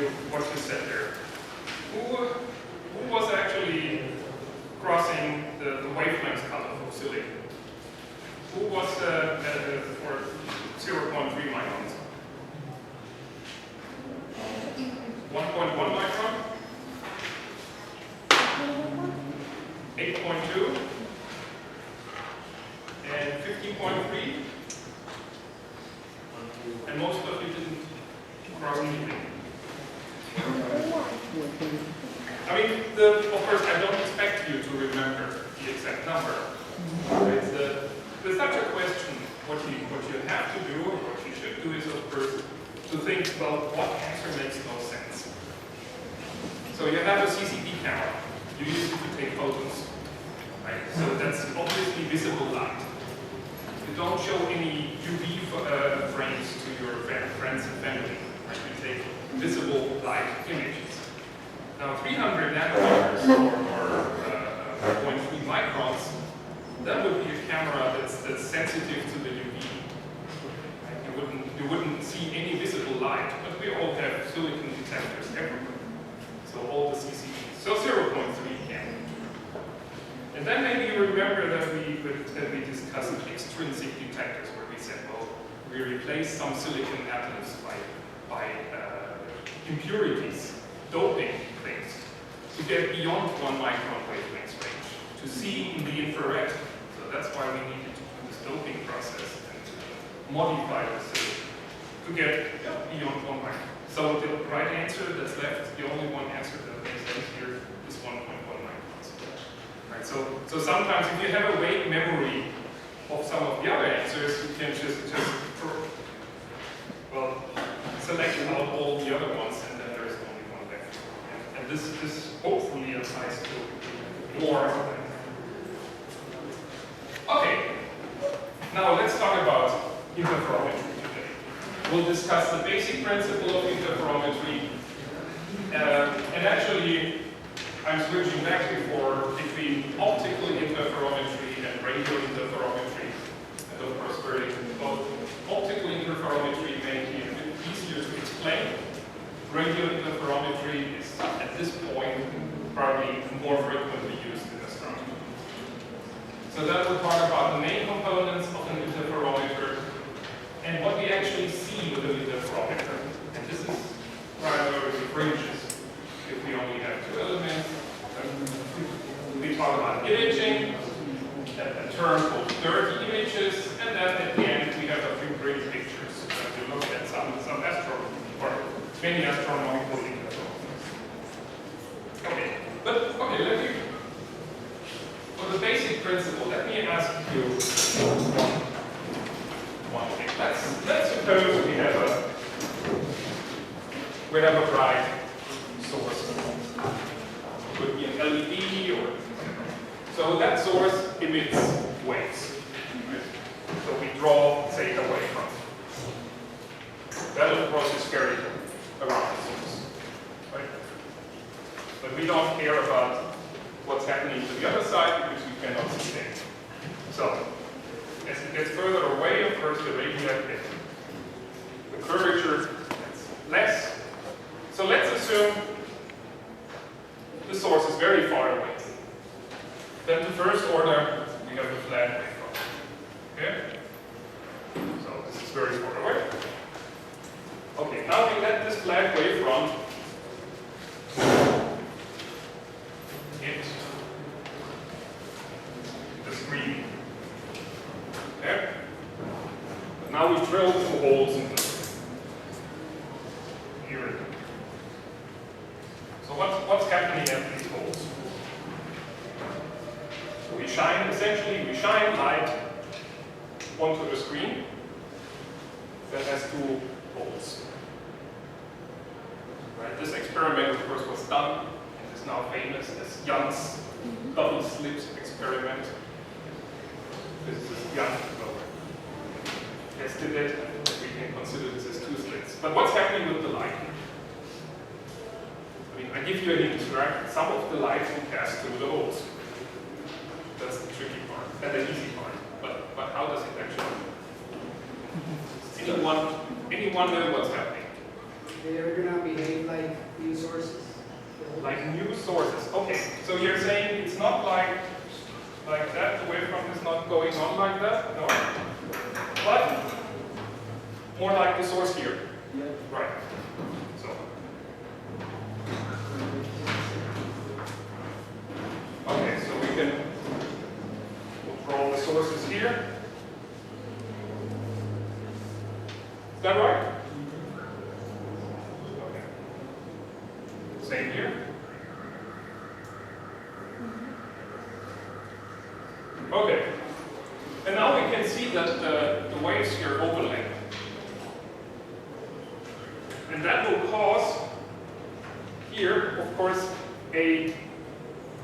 you said there. Who was actually crossing the wavelength cutoff of silicon? Who was for 0.3 microns? 1.1 micron? 8.2? And 15.3? And most of you didn't cross anything. I mean, of course, I don't expect you to remember the exact number. There's such a question. What you have to do, or what you should do, is of course to think, well, what answer makes no sense. So you have a CCD camera. You use it to take photos, right? So that's obviously visible light. You don't show any UV frames to your friends and family. Right? You take visible light images. Now 300 nanometers or 0.3 microns, that would be a camera that's sensitive to the UV. Right? You wouldn't see any visible light, but we all have silicon detectors everywhere. So all the CCDs. So 0.3 can. And then maybe you remember that we discussed extrinsic detectors, where we said, well, we replace some silicon atoms by impurities, doping things, to get beyond 1 micron wavelength range, to see in the infrared. So that's why we needed to do this doping process and modify the silicon to get beyond 1 micron. So the right answer that's left, the only one answer that makes sense here, is 1.1 microns. Right? So sometimes if you have a vague memory of some of the other answers, you can just select out all the other ones, and then there's only one left. And this hopefully applies to more of them. Okay, now let's talk about interferometry today. We'll discuss the basic principle of interferometry, and actually I'm switching back between optical interferometry and radio interferometry. And of course, both optical interferometry may be a bit easier to explain. Radio interferometry is, at this point, probably more frequently used in astronomy. So that will talk about the main components of an interferometer and what we actually see with an interferometer. And this is primarily fringes. If we only have two elements, we talk about imaging, a term called dirty images, and then at the end we have a few great pictures. And we look at many astronomical interferometers. Okay, for the basic principle, let me ask you one thing. Let's suppose we have a bright source. It could be an LED or so that source emits waves. Right? So we draw, say, a wavefront. That of course is spherical around the source. Right? But we don't care about what's happening to the other side because we cannot see it. So as it gets further away, of course, the radii get the curvature gets less. So let's assume the source is very far away. Then the first order, we have a flat wavefront. Okay? So this is very far away. Okay, now we let this flat wavefront hit the screen. Okay? But now we drill 2 holes in this. Here. So what's happening at these holes? So we shine light onto the screen that has 2 holes. Right? This experiment, of course, was done and is now famous as Young's double slit experiment. This is Young tested it, and we can consider this as 2 slits. But what's happening with the light? I mean, I give you an hint, right? Some of the light will pass through the holes. That's the tricky part, and the easy part. But how does it actually? Anyone know what's happening? They are going to behave like new sources. Like new sources. Okay, so you're saying it's not like that, the wavefront is not going on like that? No. But more like the source here. Yeah. Right. So. Okay, so we'll draw the sources here. Is that right? Okay. Same here. Okay. And now we can see that the waves here overlap. And that will cause here, of course, a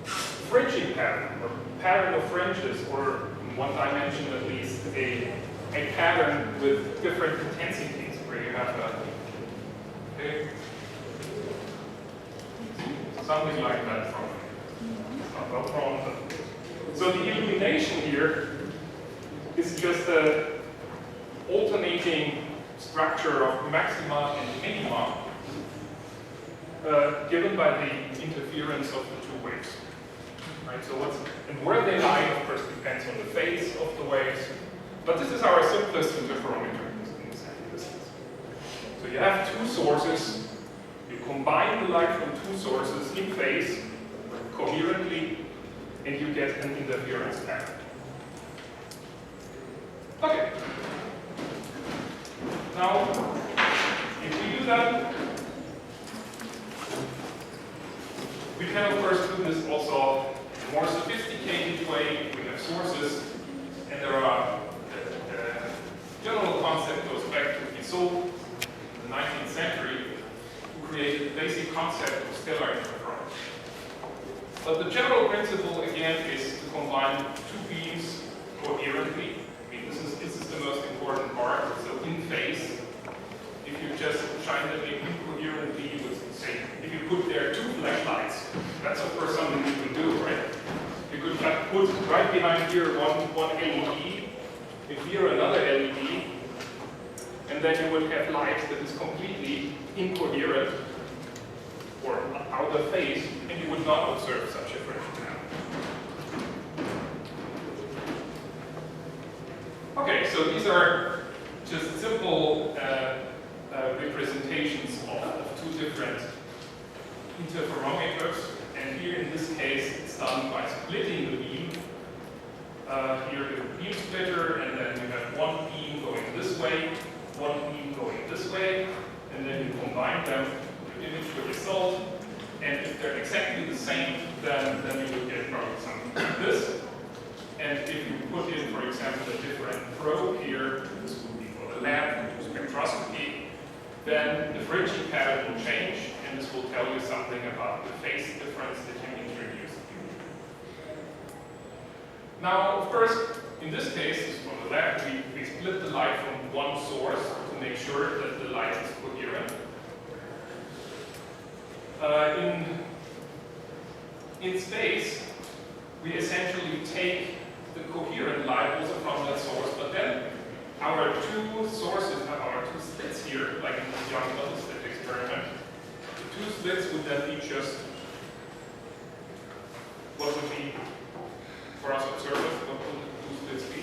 fringing pattern, or pattern of fringes, or in one dimension at least, a pattern with different intensities, where you have okay, something like that from no problem. So the illumination here is just an alternating structure of maxima and minima given by the interference of the two waves. Right? So and where they lie, of course, depends on the phase of the waves. But this is our simplest interferometer in this distance. So you have two sources. You combine the light from two sources in phase coherently, and you get an interference pattern. Okay. Now, if we do that, we can of course do this also in a more sophisticated way. We have sources, and there are the general concept goes back to Fizeau in the 19th century, who created the basic concept of stellar interference. But the general principle again is to combine two beams coherently. I mean, this is the most important part. So in phase, if you just shine them incoherently, you would say, if you put there two flashlights, that's of course something you can do, right? You could put right behind here one LED, and here another LED, and then you would have light that is completely incoherent or out of phase, and you would not observe such a fringe pattern. Okay, so these are just simple representations of two different interferometers, and here in this case it's done by splitting the beam. Here is a beam splitter, and then you have one beam going this way, one beam going this way, and then you combine them, you image the result, and if they're exactly the same, then you will get probably something like this. And if you put in, for example, a different probe here, this would be for the lab, spectroscopy, then the fringing pattern will change, and this will tell you something about the phase difference that you introduced. Now, of course, in this case, for the lab, we split the light from one source to make sure that the light is coherent. In space, we essentially take the coherent light also from that source, but then our two sources, our two slits here, like in this young double slit experiment, the two slits would then be just what would be, for us observers, what would the two slits be?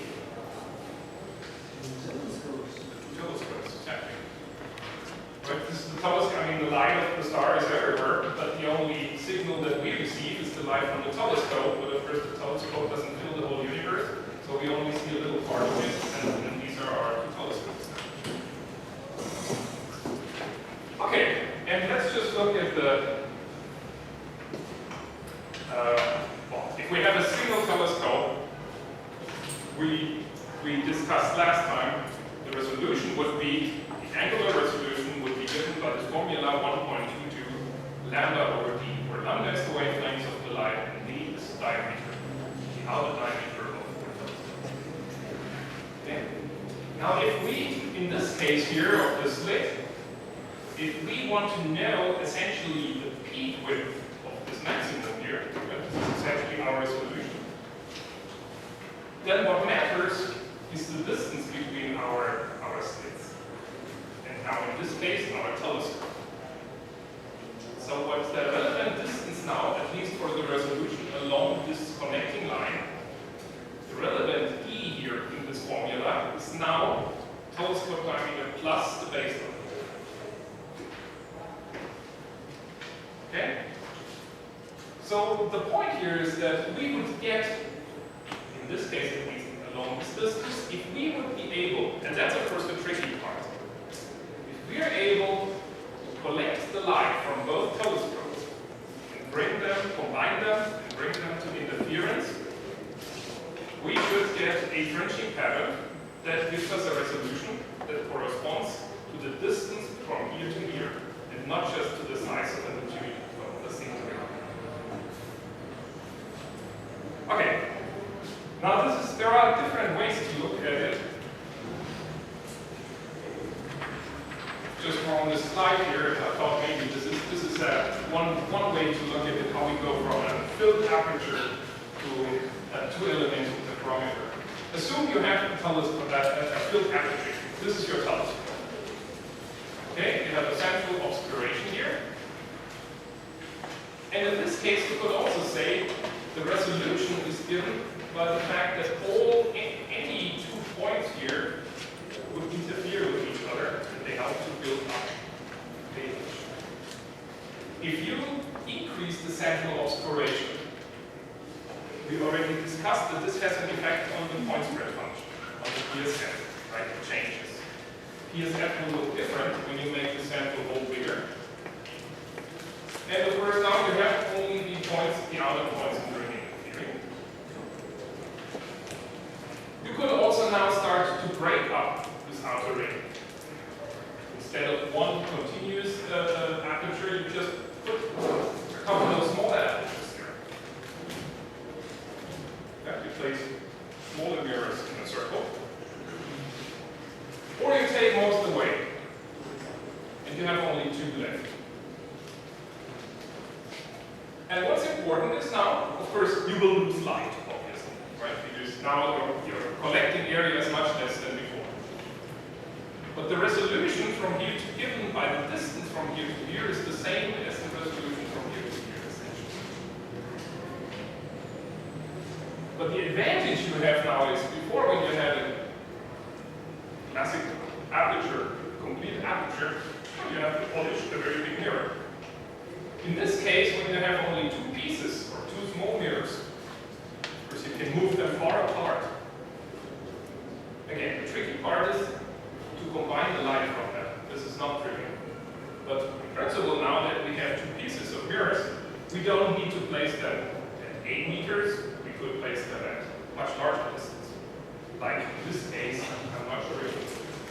The telescopes, exactly. Right, this is the telescope, I mean the light of the star is everywhere, but the only signal that we receive is the light from the telescope, but of course the telescope doesn't fill the whole universe, so we only see a little part of it, and these are our two telescopes. Okay, and let's just look at the, well, if we have a single telescope, we discussed last time, the resolution would be, the angular resolution would be given by the formula 1.22 lambda over d, where lambda is the wavelength of the light and d is the diameter, the outer diameter of the telescope. Okay. Now if we, in this case here of the slit, if we want to know essentially the peak width of this maximum here, this is essentially our resolution, then what matters is the distance between our slits. And now in this case, our telescope. So the point here is that we would get, in this case at least along this distance, if we would be able, and that's of course the tricky part, if we are able to collect the light from both telescopes and bring them, combine them, and bring them to interference, we should get a fringing pattern that gives us a resolution that corresponds to the distance from here to here, and not just to the size of the material of the single ring. Okay, now there are different ways to look at it. Just on this slide here, I thought maybe this is one way to look at it, how we go from a filled aperture to a two-element interferometer. Assume you have a filled aperture. This is your telescope. Okay, you have a central obscuration here. And in this case, you could also say the resolution is given by the fact that any 2 points here would interfere with each other, and they help to build up the image. If you increase the central obscuration, we already discussed that this has an effect on the point spread function, on the PSF, right? It changes. PSF will look different when you make the central hole bigger. And of course now you have only the points, the outer points in the ring interfering. You could also now start to break up this outer ring. Instead of one continuous aperture, you just put a couple of smaller apertures here. That you place smaller mirrors in a circle. Or you take most away, and you have only 2 left. And what's important is now, of course, you will lose light, obviously, right? Because now your collecting area is much less than before. But the resolution from here to given by the distance from here to here is the same as the resolution from here to here, essentially. But the advantage you have now is before, when you had a classic aperture, complete aperture, you have to polish a very big mirror. In this case, when you have only 2 pieces or 2 small mirrors, of course you can move them far apart. Again, the tricky part is to combine the light from them. This is not trivial. But in principle, now that we have 2 pieces of mirrors, we don't need to place them at 8 meters. We could place them at much larger distance. Like in this case, I'm not sure if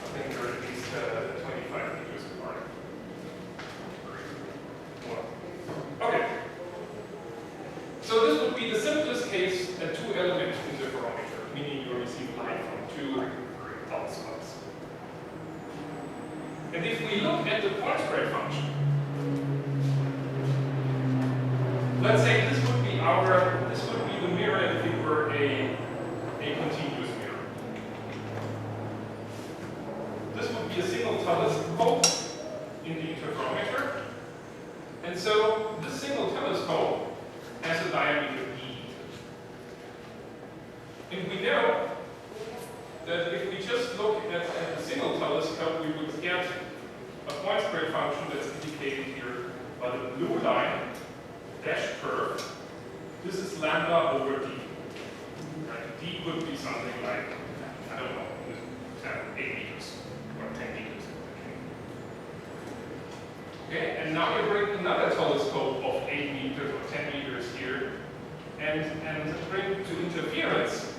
I think they're at least 25 meters apart. Okay. So this would be the simplest case, a 2-element interferometer, meaning you receive light from 2 telescopes. And if we look at the point spread function, let's say this would be the mirror if it were a continuous mirror. This would be a single telescope in the interferometer. And so this single telescope has a diameter E. And we know that if we just look at a single telescope, we would get a point spread function that's indicated here by the blue line, dashed curve. This is lambda over D. Right? D would be something like, I don't know, 8 meters or 10 meters. Okay, and now you bring another telescope of 8 meters or 10 meters here and bring to interference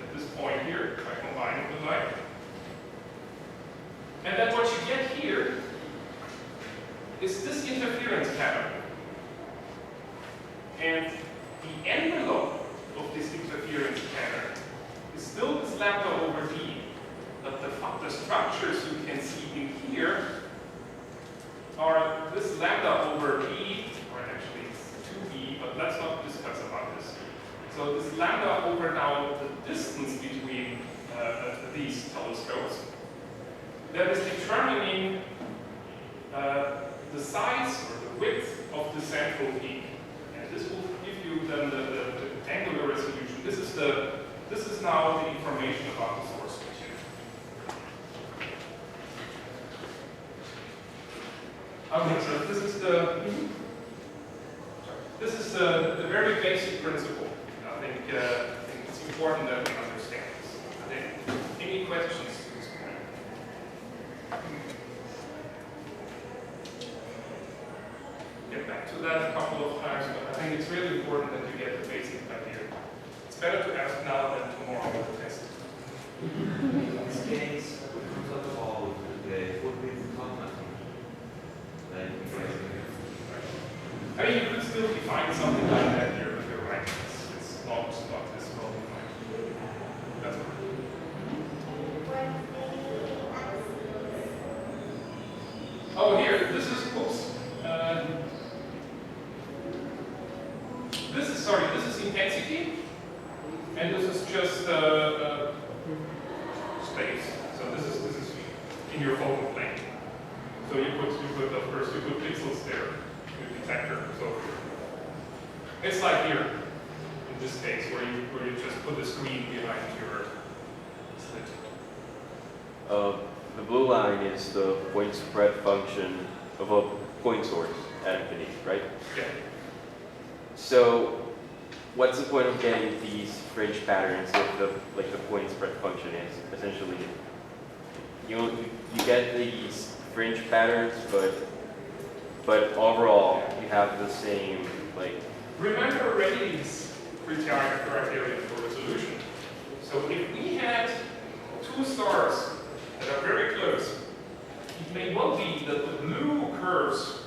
at this point here by combining the light. And then what you get here is this interference pattern. And the envelope of this interference pattern is still this lambda over D. But the structures you can see in here are this lambda over B, or actually it's 2B, but let's not discuss about this. So this lambda over now the distance between these telescopes that is determining the size or the width of the central peak. And this will give you then the angular resolution. This is now the information about the source material. Okay, so this is is the very basic principle. I think it's important that we understand this. Any questions to this point? Get back to that a couple of times, but I think it's really important that you get the basic idea. It's better to ask now than tomorrow with the test. In this case, we could not solve the footprint contact. Then we guys I mean, you could still define something like that here, but you're right. It's not this well defined. That's right. Oh, here, this is, oops. This is intensity, and this is just space. So this is in your focal plane. So you put of course you put pixels there in the detector. So it's like here in this case where you just put the screen behind your slit. The blue line is the point spread function of a point source at infinity, right? Yeah. So what's the point of getting these fringe patterns if the point spread function is essentially you get these fringe patterns, but overall you have the same like. Remember Rayleigh's criteria for resolution. So if we had two stars that are very close, it may well be that the blue curves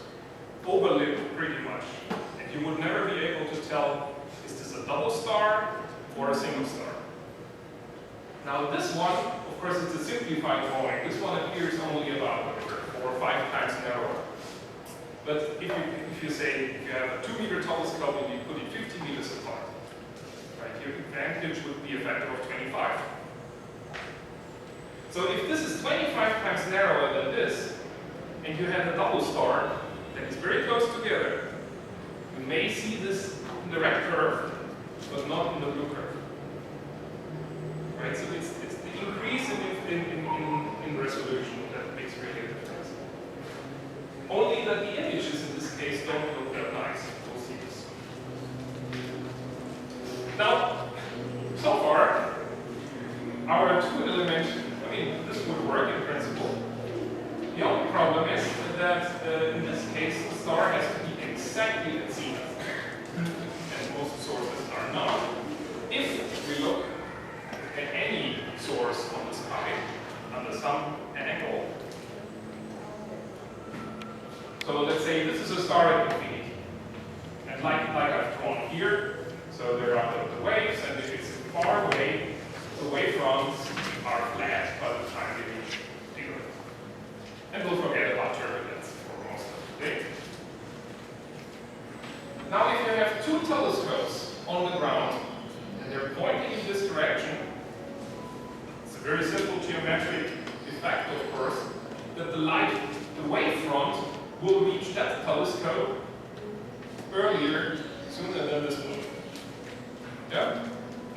overlap pretty much, and you would never be able to tell, is this a double star or a single star? Now this one, of course it's a simplified drawing, this one appears only about 4 or 5 times narrower. But if you say, if you have a 2-meter telescope and you put it 50 meters apart, right, your advantage would be a factor of 25. So if this is 25 times narrower than this, and you have a double star that is very close together, you may see this in the red curve, but not in the blue curve. Right? So it's the increase in resolution that makes really a difference. Only that the images in this case don't look that nice. We'll see this. Now, so far, our 2-element, I mean, this would work in principle. The only problem is that in this case, the star has to be exactly at zenith, and most sources are not. If we look at any source on the sky under some angle, so let's say this is a star at infinity, and like I've drawn here, so there are the waves, and if it's far away, the wavefronts are flat by the time they reach the Earth. And we'll forget about turbulence for most of the day. Now if you have 2 telescopes on the ground, and they're pointing in this direction, it's a very simple geometric effect, of course, that the light, the wavefront, will reach that telescope earlier, sooner than this one. Yeah?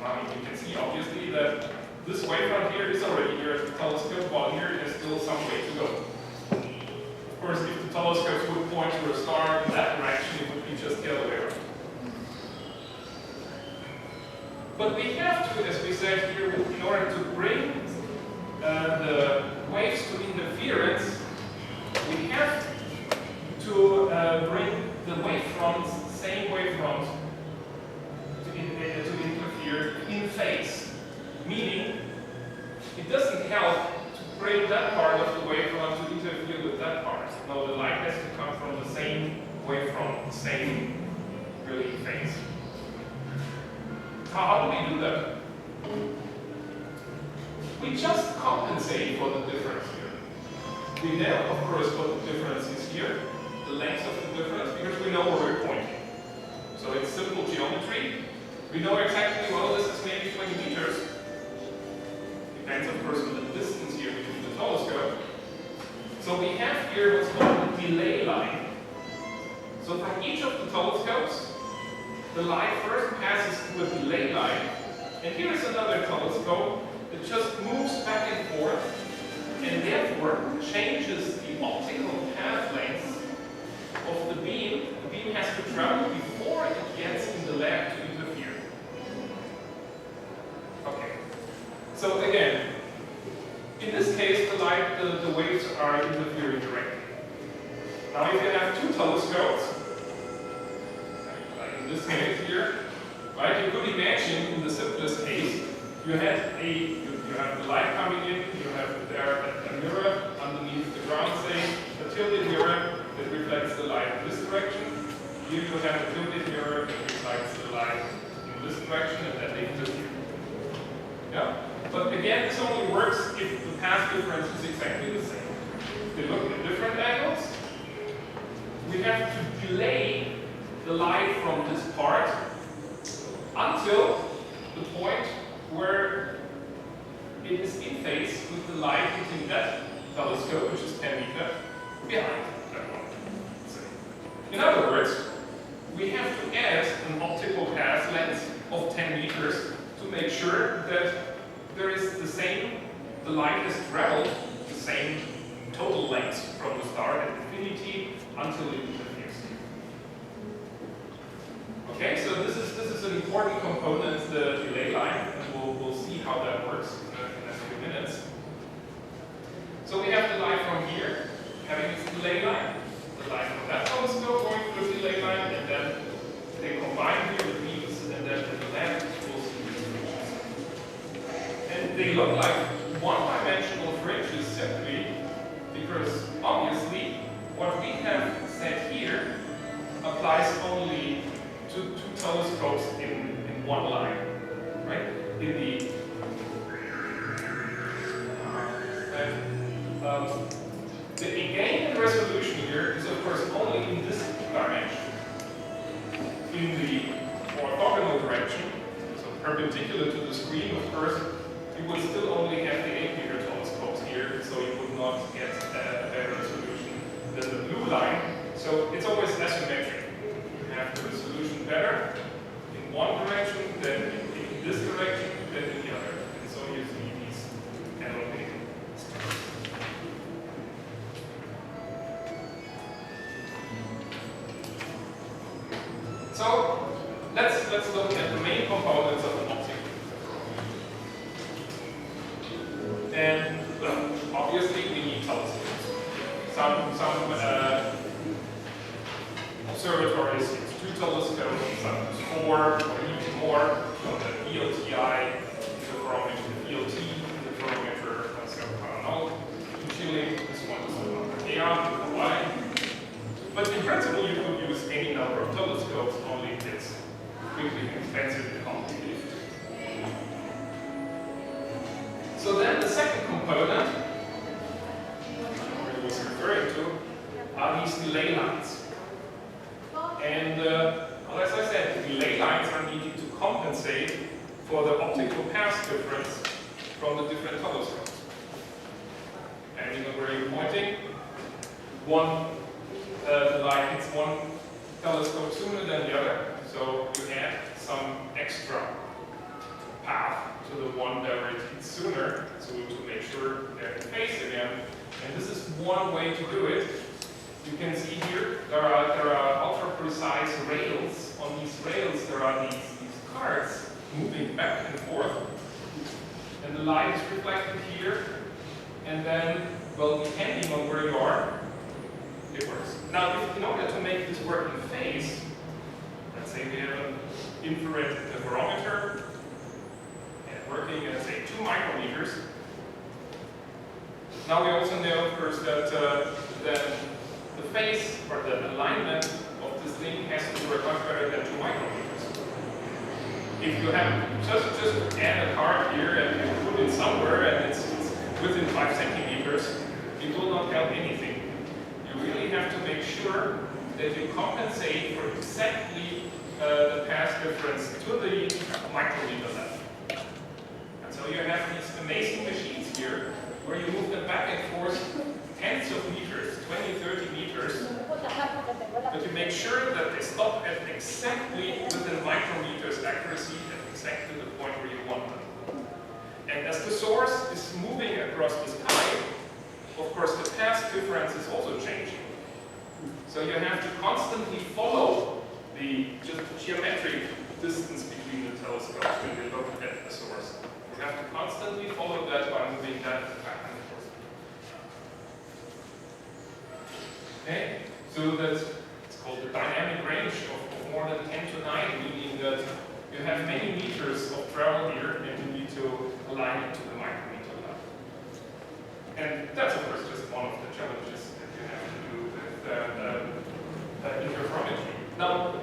I mean, you can see obviously that this wavefront here is already here at the telescope, while here there's still some way to go. Of course, if the telescopes would point to a star in that direction, it would be just the other way around. But we have to, as we said here, in order to bring the waves to interference, we have to bring the wavefronts, the same wavefront, to interfere in phase. Meaning, it doesn't help to bring that part of the wavefront to interfere with that part. No, the light has to come from the same wavefront, the same really phase. How do we do that? We just compensate for the difference here. We know, of course, what the difference is here, the length of the difference, because we know where we're pointing. So it's simple geometry. We know exactly, well, this is maybe 20 meters. Depends, of course, on the distance here between the telescope. So we have here what's called the delay line. So from each of the telescopes, the light first passes through a delay line, and here is another telescope that just moves back and forth, and therefore changes the optical path length of the beam. The beam has to travel before it gets So again, in this case, the waves are interfering directly. Now, if you have two telescopes, like in this case here, right? You could imagine in the simplest case, you have the light coming in, you have there a mirror underneath the ground, say a tilted mirror that reflects the light in this direction. Here you have a tilted mirror that reflects the light in this direction, and then they interfere. Yeah? But again, this only works if the path difference is exactly the same. If they look at different angles, we have to delay the light from this part until the point where it is in phase with the light hitting that telescope, which is 10 meters behind that one. In other words, we have to add an optical path length of 10 meters to make sure that there is the light has traveled the same total length from the star at infinity until it interferes. Okay, so this is an important component, the delay line, and we'll see how that works in a few minutes. So we have the light from here having its delay line, the light from that telescope going through the delay line, and then they combine here the beams, and then at the left we'll see these fringes. And they look like one-dimensional fringes simply because obviously what we have said here applies only to two telescopes in one line, right? The gain in resolution here is of course only in this dimension. In the orthogonal direction, so perpendicular to the screen, of course, you would still only have the 8-meter telescopes here, so you would not get a better resolution than the blue line. So it's always asymmetric. You have the resolution better in one direction than in this direction than in the other. And so you see these elongated stars. So let's look at the main components of an optic. And obviously we need telescopes. Some observatories use 2 telescopes, some use 4 or even more. So the ELTI interferometer, the ELT interferometer, so I don't know. In Chile, this one is on Hawaii, in Hawaii. But in principle, you could use any number of telescopes, only it's quickly expensive and complicated. So then the second component I was referring to are these delay lines. And well, as I said, the delay lines are needed to compensate for the optical path difference from the different telescopes. Depending on where you're pointing, the light hits one telescope sooner than the other, so you add some extra path to the one that it hits sooner, so to make sure they're in phase again. And this is one way to do it. You can see here there are ultra-precise rails. On these rails there are these cards moving back and forth, and the light is reflected here. And then, well, depending on where you are, it works. Now, in order to make this work in phase, let's say we have an infrared interferometer and working at, say, 2 micrometers. Now we also know, of course, that the phase or the alignment of this thing has to work much better than 2 micrometers. If you have just add a card here and you put it somewhere and it's within 5 centimeters, it will not help anything. You really have to make sure that you compensate for exactly the path difference to the micrometer level. And so you have these amazing machines here where you move them back and forth tens of meters, 20, 30 meters, but you make sure that they stop at exactly within micrometers accuracy at exactly the point where you want them. And as the source is moving across the sky, of course the path difference is also changing. So you have to constantly follow the just geometric distance between the telescopes when we look at the source. We have to constantly follow that by moving that back and forth. Okay, so that's it's called the dynamic range of more than 10 to 9, meaning that you have many meters of travel here, and you need to align it to the micrometer level. And that's of course just one of the challenges that you have to do with interferometry. Now,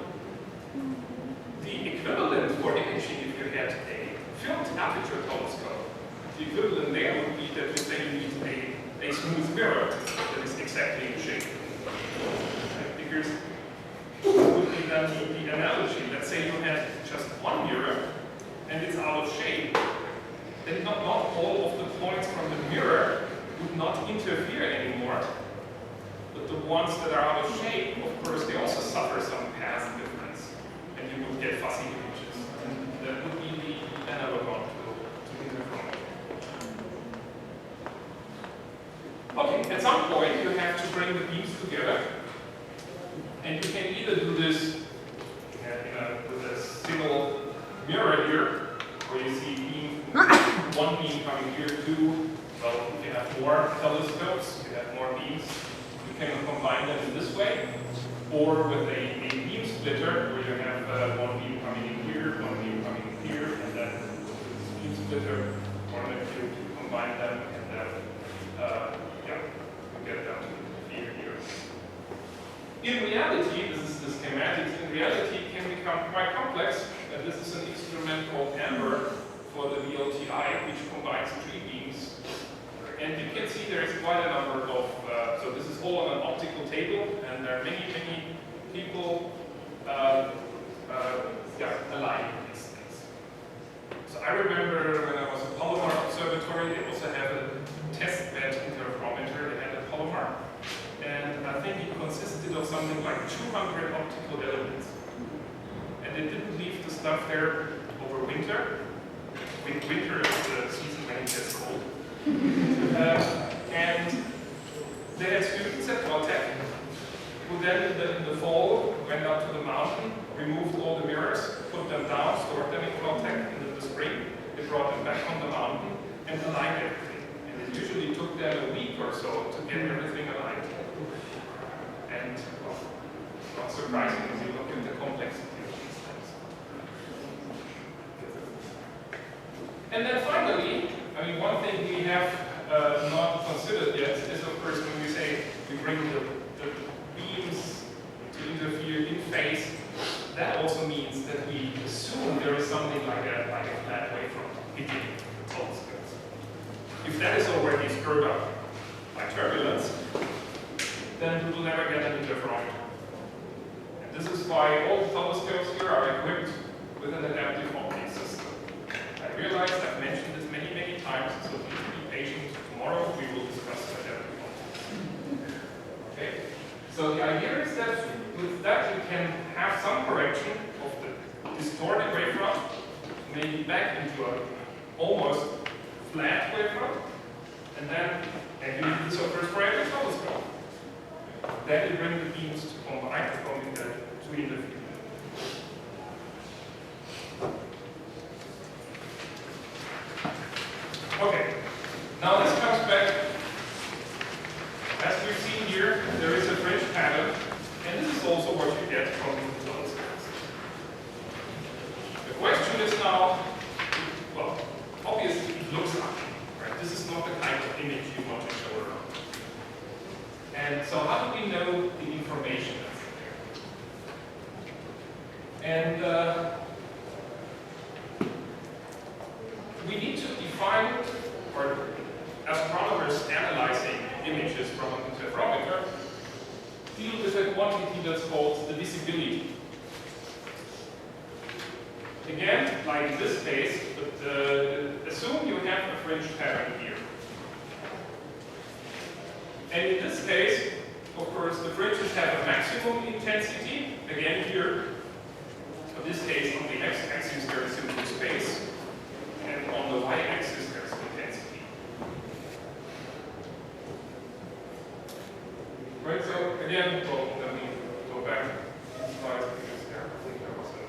the equivalent for imaging, if you had a filmed aperture telescope, the equivalent there would be that you say you need a smooth mirror that is exactly in shape. Right? Because what would be then the analogy? Let's say you had just one mirror and it's out of shape, then not all of the points from the mirror would not interfere anymore. But the ones that are out of shape, of course, they also suffer some path difference, and you would get fuzzy images. And that would be the analog to interferometry. Okay, at some point you have to bring the beams together, and you can either do this with a single mirror here, where you see one beam coming here, two. Well, if you have more telescopes, you have more beams, you can combine them in this way, or with a beam splitter, where you have one beam coming in here, one beam coming in here, and then with beam splitter, one of you to combine them, and then you get down to here. In reality, this is the schematics. In reality, it can become quite complex. This is an instrument called Amber for the VLTI, which combines 3 beams. And you can see there is quite a number of, so this is all on an optical table, and there are many people aligning these things. So I remember when I was at Palomar Observatory, they also had a test bed interferometer. They had a Palomar, and I think it consisted of something like 200 optical elements. And they didn't leave the stuff there over winter. Winter is the season when it gets cold. And they had students at Caltech who then in the fall went up to the mountain, removed all the mirrors, put them down, stored them in Caltech, and in the spring they brought them back on the mountain and aligned everything. And it usually took them a week or so to get everything aligned. And well, not surprising as you look at the complexity of these things. And then finally, I mean, one thing we have not considered yet is, of course, when we say we bring the beams to interfere in phase, that also means that we assume there is something like a flat wavefront hitting the telescopes. If that is already screwed up by turbulence, then we will never get an interferometer. And this is why all the telescopes here are equipped with an adaptive optics system. I realize I've mentioned this many times, so please be patient. Tomorrow we will discuss adaptive optics. Okay? So the idea is that with that you can have some correction of the distorted wavefront, maybe back into an almost flat wavefront, and you need this of course for every telescope. Then you bring the beams to combine to interfere. Okay, now this comes back. As we've seen here, there is a fringe pattern, and this is also what you get from the telescopes. The question is now, well, obviously it looks ugly, right? This is not the kind of image you want to show around. And so how do we know the information that's there? And we need to define, or astronomers analyzing images from an interferometer deal with a quantity that's called the visibility. Again, like in this case, assume you have a fringe pattern here. And in this case, of course, the fringes have a maximum intensity, again here. In this case, on the x-axis there is simply space, and on the y-axis there is intensity. Right, so again, well, let me go back to these slides because there, I think there was a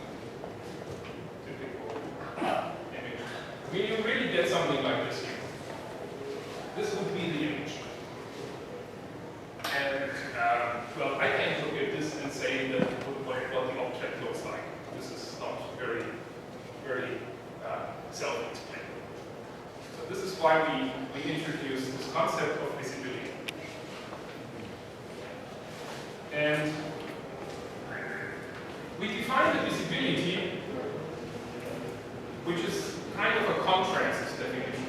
typical we really get something like this here. This would be the image. And, well, I can't look at this and say that what the object looks like. This is not very self-explainable. So this is why we introduced this concept of visibility. And we define the visibility, which is kind of a contrast definition,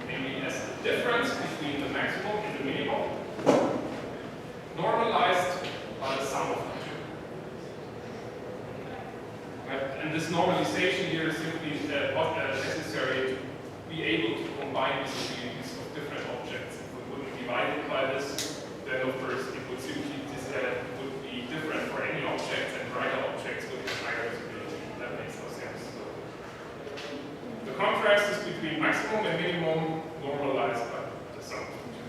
namely as the difference between the maximum and the minimum, normalized by the sum of the two. And this normalization here is simply necessary to be able to combine visibilities of different objects. If we wouldn't divide it by this, then of course it would simply would be different for any object, and brighter objects would have higher visibility. That makes no sense. So the contrast is between maximum and minimum normalized by the sum of the two.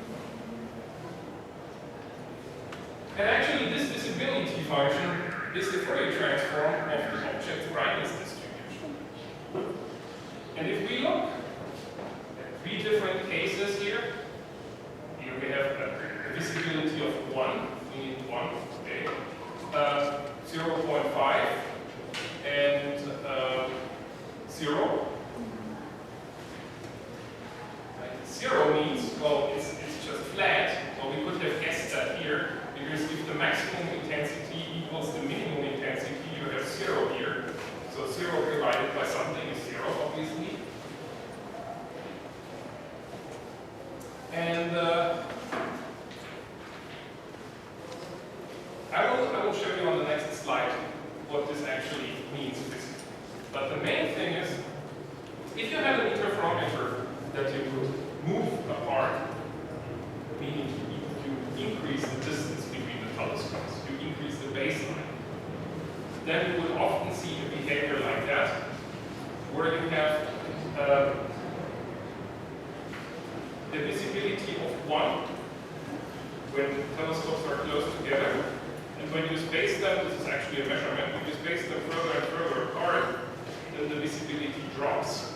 And actually, this visibility function is the Fourier transform of the object's brightness distribution. And if we look at three different cases here we have a visibility of 1, we need 1, okay, 0.5, and 0. Like 0 means, well, it's just flat. Well, we could have guessed that here, because if the maximum intensity equals the minimum intensity, you have 0 here. So 0 divided by something is 0, obviously. And I will show you on the next slide what this actually means physically. But the main thing is, if you have an interferometer that you could move apart, meaning you increase the distance between the telescopes, you increase the baseline, then you would often see a behavior like that, where you have the visibility of 1 when telescopes are close together, and when you space them, this is actually a measurement, when you space them further and further apart, then the visibility drops.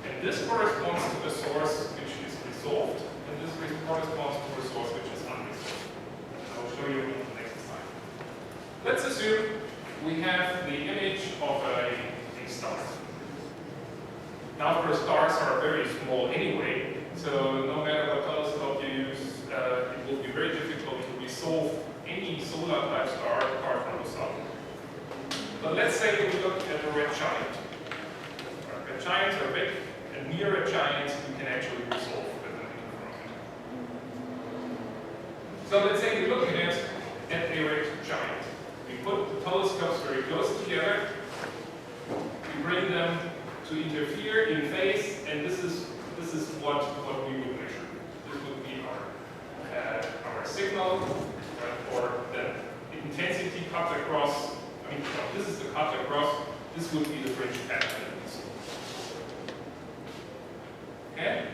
And this corresponds to a source which is resolved, and this corresponds to a source which is unresolved. I will show you on the next slide. Let's assume we have the image of a star. Now, of course, stars are very small anyway, so no matter what telescope you use, it will be very difficult to resolve any solar-type star apart from the sun. But let's say we look at a red giant. Red giants are big, and near a giant you can actually resolve with an interferometer. So let's say we look at it at a red giant. We put the telescopes very close together, we bring them to interfere in phase, and this is what we would measure. This would be our signal, or the intensity cut across. I mean, this is the cut across. This would be the fringe pattern. Okay.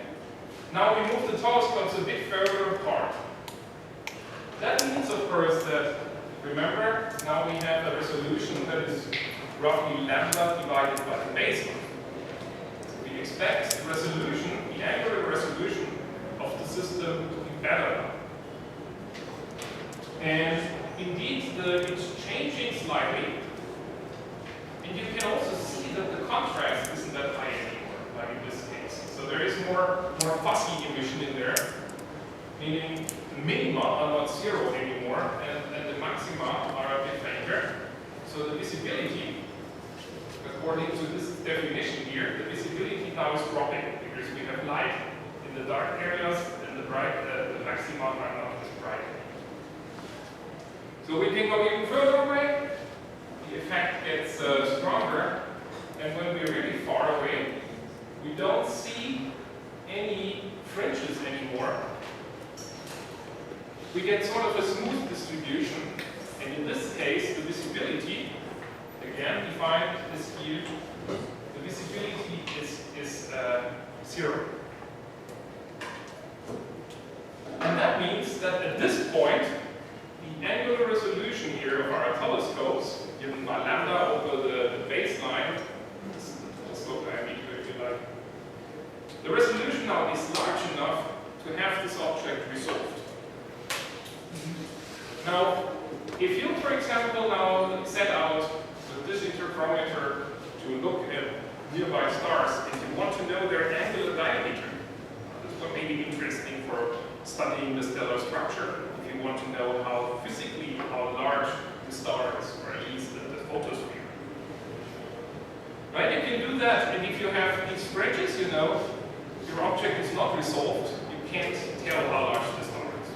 Now we move the telescopes a bit further apart. That means, of course, that remember now we have a resolution that is roughly lambda divided by the baseline. We expect the resolution, the angular resolution of the system to be better now. And indeed, it's changing slightly. And you can also see that the contrast isn't that high anymore, like in this case. So there is more fuzzy emission in there, meaning the minima are not 0 anymore, and the maxima are a bit fainter. So the visibility, according to this definition here, the visibility now is dropping because we have light in the dark areas and the maxima are not as bright. So we can go even further away, the effect gets stronger, and when we're really far away, we don't see any fringes anymore. We get sort of a smooth distribution, and in this case, the visibility, again defined as here, the visibility is 0. And that means that at this point, the angular resolution here of our telescopes, given by lambda over the baseline, this is the telescope diameter if you like, example, now set out with this interferometer to look at nearby stars, and you want to know their angular diameter. This is what may be interesting for studying the stellar structure. If you want to know how physically, how large the star is, or at least the photosphere. Right, you can do that, and if you have these fringes, you know, your object is not resolved, you can't tell how large the star is.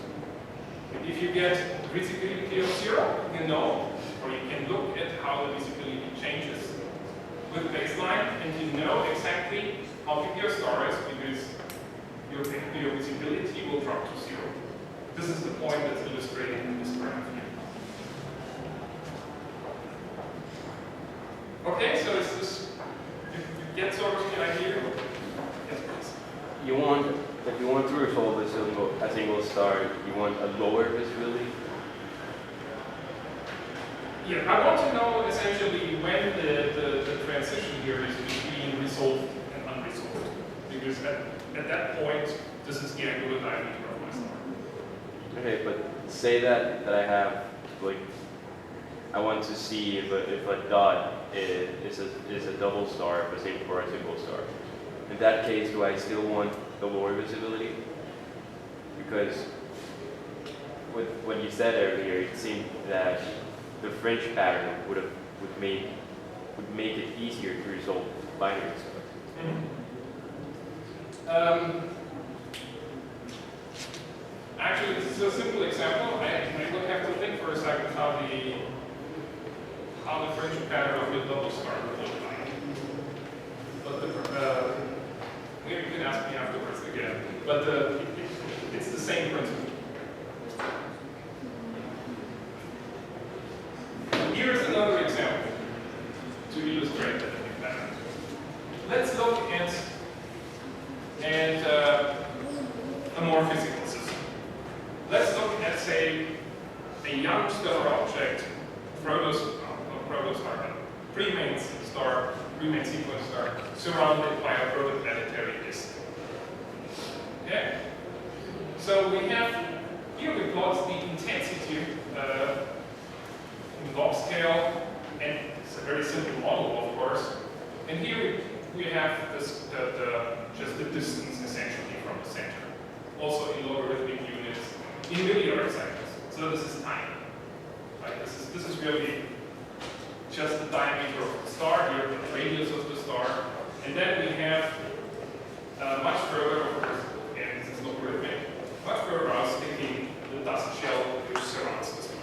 And if you get visibility of 0, you know, or you can look at how the visibility changes with baseline, and you know exactly how big your star is, because your visibility will drop to 0. This is the point that's illustrated in this graph here. Okay, so is this, you get sort of the idea? Yes, please. If you want to resolve a single star, you want a lower visibility? Yeah, I want to know essentially when the transition here is between resolved and unresolved. Because at that point, this is the angular diameter of my star. Okay, but say that I have, like, I want to see if a dot is a double star, but same for a single star. In that case, do I still want the lower visibility? Because with what you said earlier, it seemed that the fringe pattern would make it easier to resolve binary stars. Actually, this is a simple example. I would have to think for a second how the fringe pattern of your double star would look like. But maybe you can ask me afterwards again. But it's the same principle. Here's another example to illustrate that pattern. Let's look at a more physical system. Let's look at, say, a young stellar object, pre-main sequence star, surrounded by a protoplanetary disk. Okay? So we have, here we plot the intensity in log scale, and it's a very simple model, of course. And here we have this, just the distance essentially from the center. Also in logarithmic units, in milliards seconds. So this is tiny. Right? This is really just the diameter of the star here, the radius of the star. And then we have much further, of course, and this is logarithmic, much further out sticking the dust shell which surrounds the star.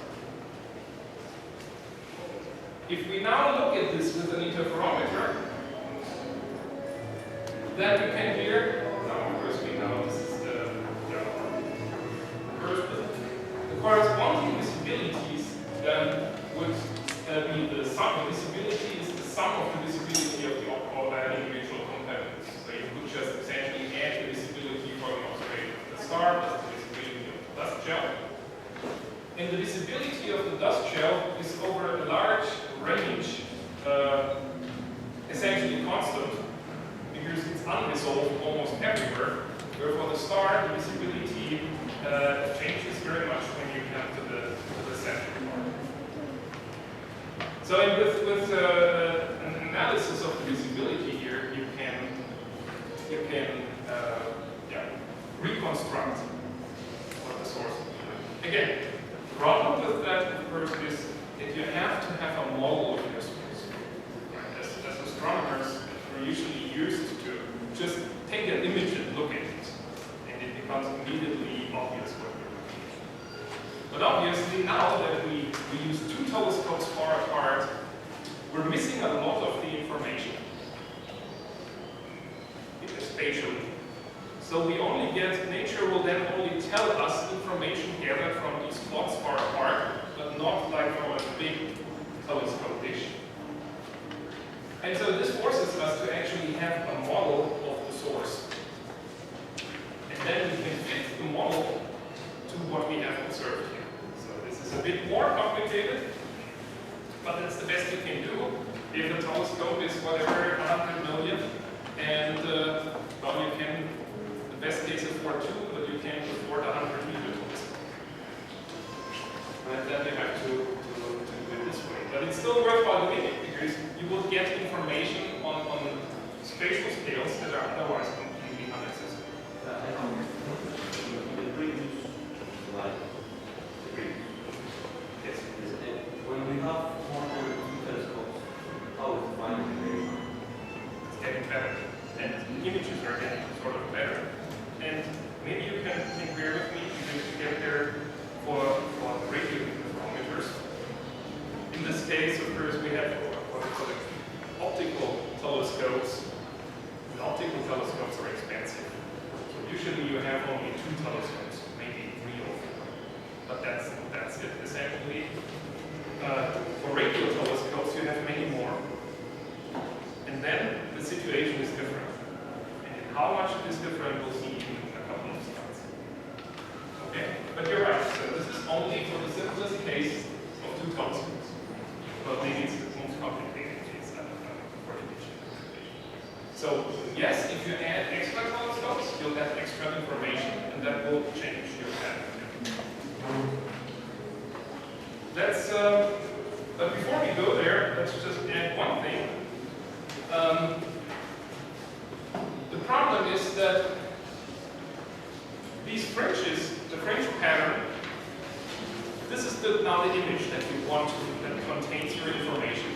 If we now look at this with an interferometer, then we can hear, now of course we know this is the first bit. The corresponding visibilities then would be the sum. The visibility is the sum of the visibility of the individual components. So you could just essentially add the visibility for the observation of the star plus the visibility of the dust shell. And the visibility of the dust shell is over a large range, essentially constant, because it's unresolved almost everywhere. Where for the star, the visibility changes very much when you come to the center part. So with an analysis of the visibility here, you can reconstruct what the source is. Again, the problem with that, of course, is that you have to have a model of your source. Right? As astronomers, we're usually used to just take an image and look at it, and it becomes immediately obvious what we're looking at. But obviously, now that we use two telescopes far apart, we're missing a lot of the information, spatially. So we only get, nature will then only tell us information gathered from these plots far apart, but not like from a big telescope dish. And so this forces us to actually have a model of the source. And then we can fit the model to what we have observed here. So this is a bit more complicated, but that's the best you can do. If the telescope is whatever, 100 million, and well, you can, the best case is for 2, but you can't afford 100 meter telescope. And then you have to spatial scales that are otherwise completely unaccessible. The previous slide, the previous. Yes. When we have more than 2 telescopes, how is the final image? It's getting better. And the images are getting sort of better. And maybe you can bear with me to get there for the radio interferometers. In this case, of course, we have what we call optical telescopes. And optical telescopes are expensive. So usually you have only 2 telescopes, maybe 3 or 4. But that's it essentially. For radio telescopes, you have many more. And then the situation is different. And how much it is different, we'll see in a couple of slides. Okay, but you're right. So this is only for the simplest case of 2 telescopes. But maybe it's the most complicated case for the image interpretation. So yes, if you add extra telescopes, you'll have extra information, and that will change your pattern. Let's. But before we go there, let's just add one thing. The problem is that these fringes, the fringe pattern, this is now the image that you want to, that contains your information.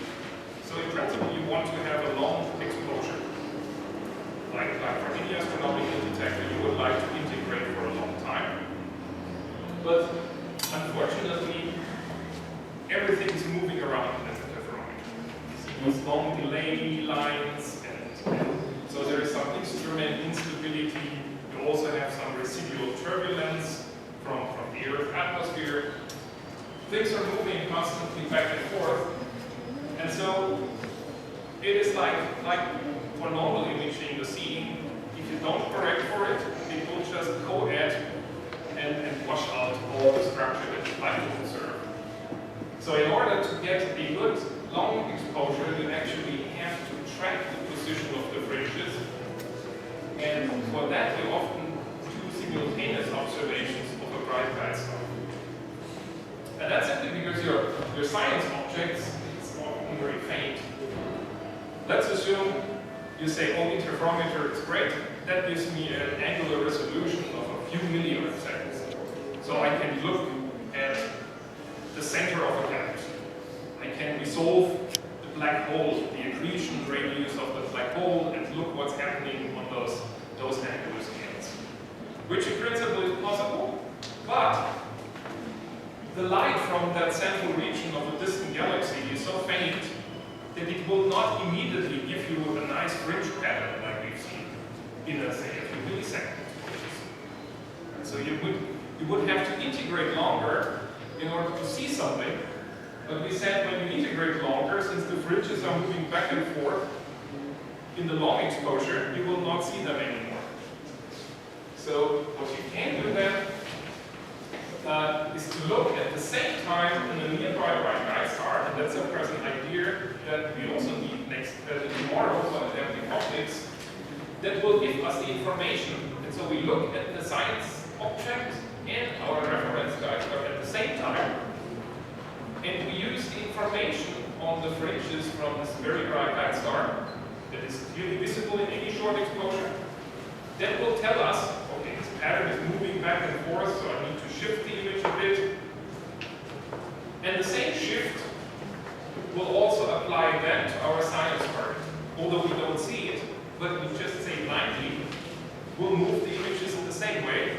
So in principle, you want to have a long exposure. Like for any astronomical detector, you would like to integrate for a long time. But unfortunately, everything is moving around in the interferometer. You see these long delay lines, and so there is some instrument instability. You also have some residual turbulence from the Earth's atmosphere. Things are moving constantly back and forth. And so it is like for normal imaging, the seeing, if you don't correct for it, it will just co-add and wash out all the structure that you like to observe. So in order to get a good long exposure, you actually have to track the position of the fringes. And for that, you often do simultaneous observations of a bright guide star. And that's simply because your science objects is often very faint. Let's assume you say, oh, interferometer is great. That gives me an angular resolution of a few milliseconds. So I can look at the center of a galaxy. I can resolve the black hole, the accretion radius of the black hole, and look what's happening on those angular scales. Which in principle is possible, but the light from that central region of a distant galaxy is so faint that it will not immediately give you a nice fringe pattern like we've seen in, say, a few milliseconds. And so you would have to integrate longer in order to see something. But we said when you integrate longer, since the fringes are moving back and forth, in the long exposure, you will not see them anymore. So what you can do then is to look at the same time in a nearby bright guide star, and that's a present idea that we also need tomorrow for the empty optics, that will give us the information. And so we look at the science object and our reference guide star at the same time, and we use the information on the fringes from this very bright guide star that is clearly visible in any short exposure. That will tell us, okay, this pattern is moving back and forth, so I need to shift the image a bit. And the same shift will also apply then to our science target. Although we don't see it, but we just say blindly, we'll move the images in the same way,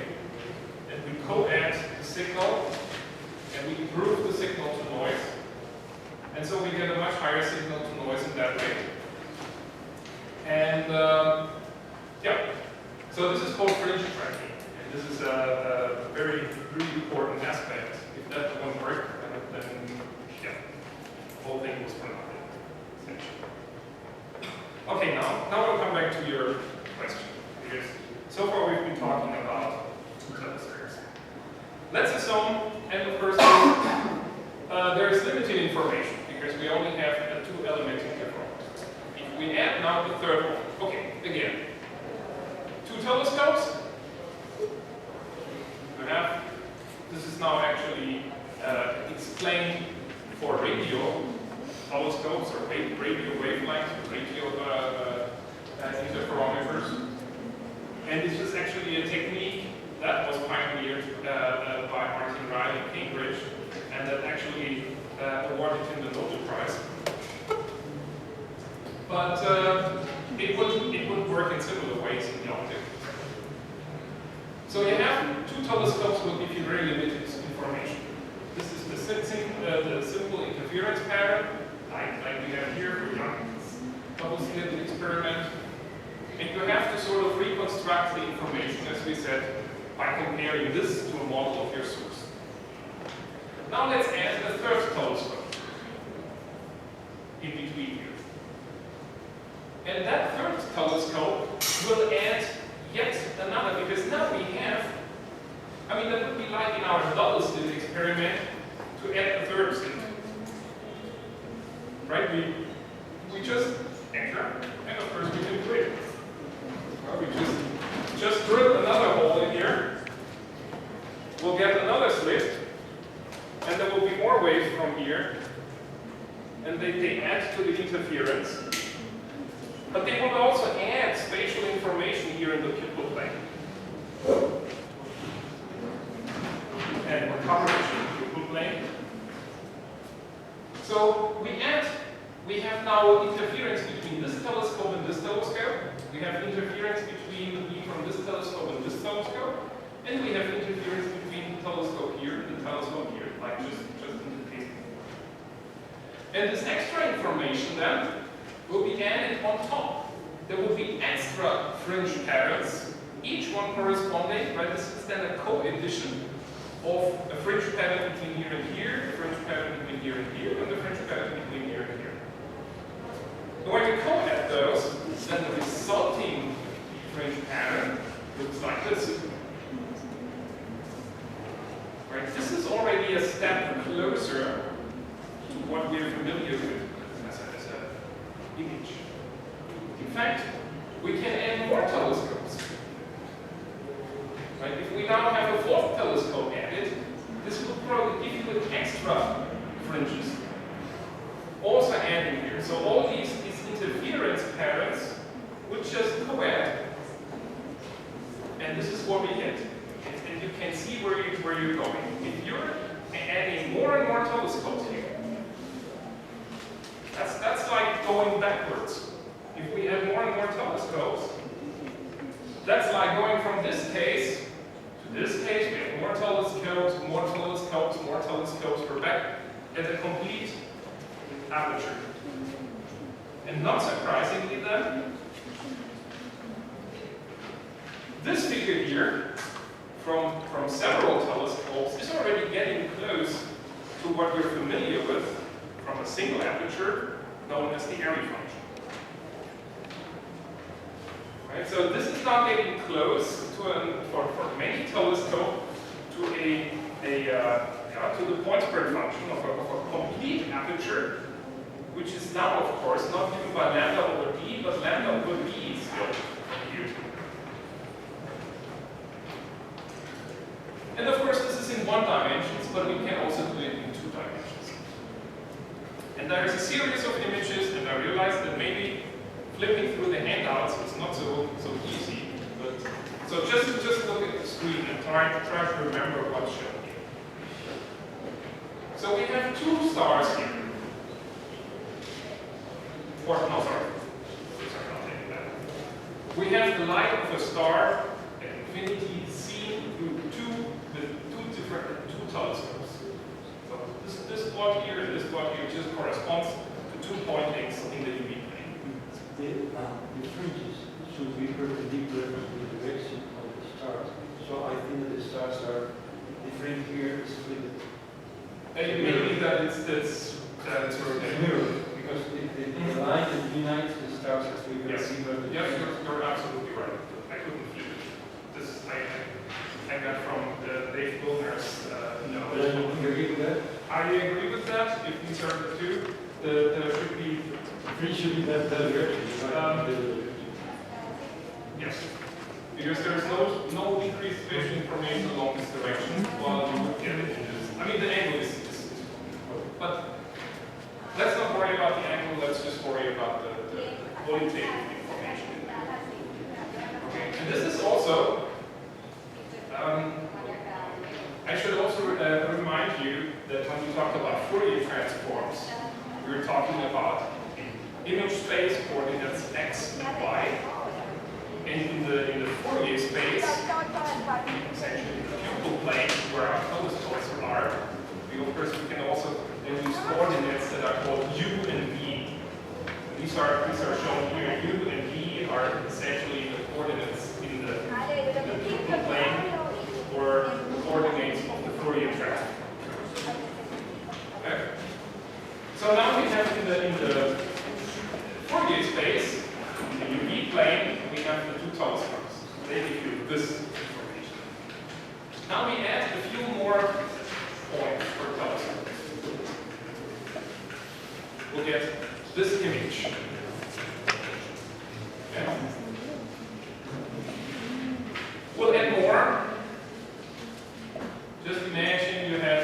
and we co-add the signal, and we improve the signal to noise. And so we get a much higher signal to noise in that way. And yeah, so this is called fringe tracking. And this is a very, really important aspect. If that won't work, then yeah, the whole thing was for nothing, essentially. Okay, now we'll come back to your question. Because so far we've been talking about two telescopes. Let's assume, and of course, there is limited information because we only have a 2-element interferometer. If we add now the third one, okay, again, 2 telescopes. We have, this is now actually explained for radio telescopes or radio wavelengths, radio it would work in similar ways in the optic. So you have two telescopes will give you very limited information. This is the simple interference pattern, like we have here for Young's double-slit experiment. And you have to sort of reconstruct the information, as we said, by comparing this to a model of your source. Now let's add a third telescope in between here. And that third telescope will add yet another, because now we have, I mean, that would be like in our double-slit experiment to add a third slit. Right? We just enter, and of course we can drill. We just drill another hole in here. We'll get another slit, and there will be more waves from here, and they add to the interference. But they will also add spatial information here in the pupil plane. And coverage in the pupil plane. So we have now interference between this telescope and this telescope. We have interference between from this telescope and this telescope. And we have interference between the telescope here and the telescope here, like just in the case. And this extra information then will be added on top. There will be extra fringe patterns, each one corresponding, right? This is then a co-addition of a fringe pattern between here and here, a fringe pattern between here and here, and a fringe pattern between here and here. And when you co-add those, then the resulting fringe pattern looks like this. Right? This is already a step closer to what we're familiar with as an image. In fact, we can add more telescopes. Right? If we now have a fourth telescope added, this will probably give you an extra fringes. Also adding here. So all these interference patterns would just co-add. And this is what we get. And you can see where you're going. If you're adding more and more telescopes here, that's like going backwards. If we add more and more telescopes, that's like going from this case to this case. We have more telescopes, more telescopes, more telescopes. We're back at a complete aperture. And not surprisingly then, this figure here, from several telescopes, is already getting close to what we're familiar with from a single aperture known as the Airy function. Right? So this is now getting close to for many telescopes to to the point spread function of a complete aperture, which is now, of course, not given by lambda over d, but lambda over b still here. And of course, this is in one dimension, but we can also do it in two dimensions. And there is a series of images, and I realized that maybe flipping through the handouts is not so easy. But so just look at the screen and try to remember what's shown here. So we have two stars here. Or no, sorry, not taking that. We have the light of a star at infinity seen through two telescopes. So this plot here and this plot here just corresponds to 2 pointings in the UV plane. The fringes should be perpendicular to the direction of the stars. So I think that the stars are different here, split. Maybe that's rotating. Because the line that unites the stars has to be perpendicular. Yes, you're absolutely right. I couldn't flip it. This I got from Dave Wilner's note. Do you agree with that? I agree with that. If these are the two, there should be. The fringe should be that direction. Yes. Because there's no decreased spatial information along this direction while you get it in this. I mean, the angle is but let's not worry about the angle, let's just worry about the qualitative information. Okay, and this is also, I should also remind you that when we talked about Fourier transforms, we were talking about image space coordinates x and y. are shown here. U and V are essentially the coordinates in the pupil plane or coordinates of the Fourier transform. Okay. So now we have in the Fourier space, in the UV plane, we have the two telescopes. They give you this information. Now we add a few more points per telescope. We'll get this image. Okay. We'll add more. Just imagine you have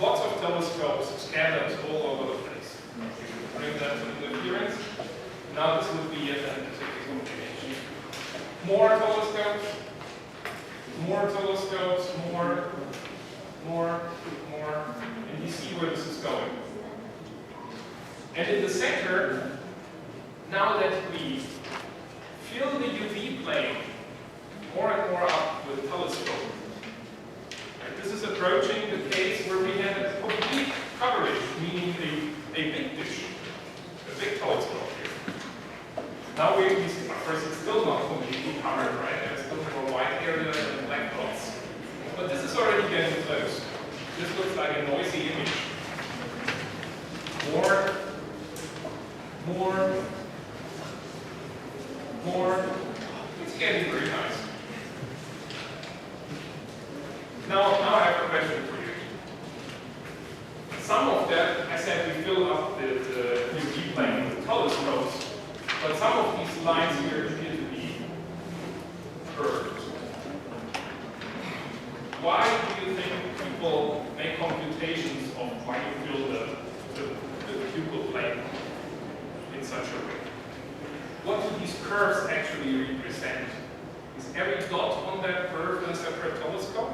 lots of telescopes scattered all over the place. Bring that to interference. Now this would be a scientific combination. More telescopes, more, and you see where this is going. And in the center, now that we fill the UV plane more and more up with telescope, right? This is approaching the case where we have a complete coverage, meaning a big dish, a big telescope here. Now of course, it's still not completely covered, right? There's still more white area and black dots. But this is already getting close. This looks like a noisy image. More. It's getting very nice. Now I have a question for you. Some of that, I said we fill up the UV plane with telescopes, but some of these lines here appear to be curved. Why do you think people make computations of why you fill the pupil plane in such a way? What do these curves actually represent? Is every dot on that curve a separate telescope?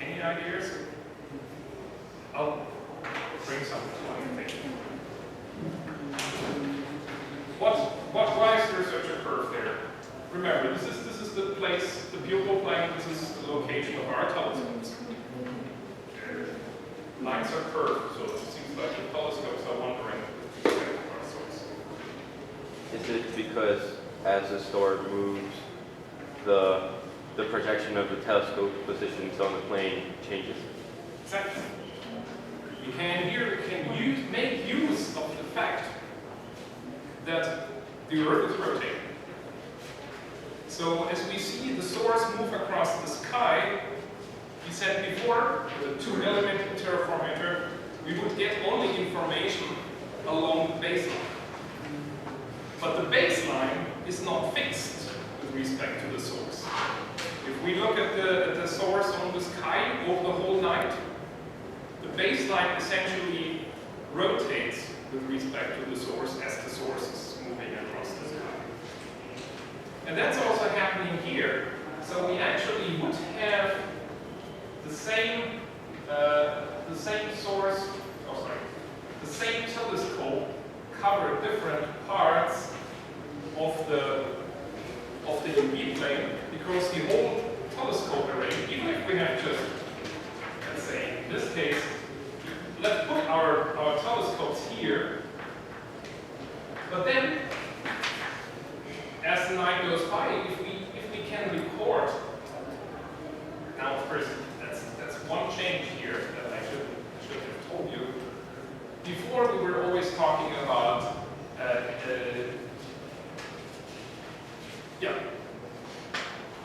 Any ideas? I'll bring some to my thinking. Why is there such a curve there? Remember, this is the place, the pupil plane, this is the location of our telescopes. Lines are curved, so it seems like the telescopes are wandering our source. Is it because as the star moves, the projection of the telescope positions on the plane changes? Exactly. You can make use of the fact that the Earth is rotating. So as we see the source move across the sky, we said before, with a 2-element interferometer, we would get only information along the baseline. But the baseline is not fixed with respect to the source. If we look at the source on the sky over the whole night, the baseline essentially rotates with respect to the source as the source is moving across the sky. And that's also happening here. So we actually would have the same source, the same telescope cover different parts of the UV plane, because the whole telescope array, even if we have just, let's say, in this case, let's put our telescopes here, but then, as the night goes by, if we can record, now of course, that's one change here that I should have told you. Before we were always talking about,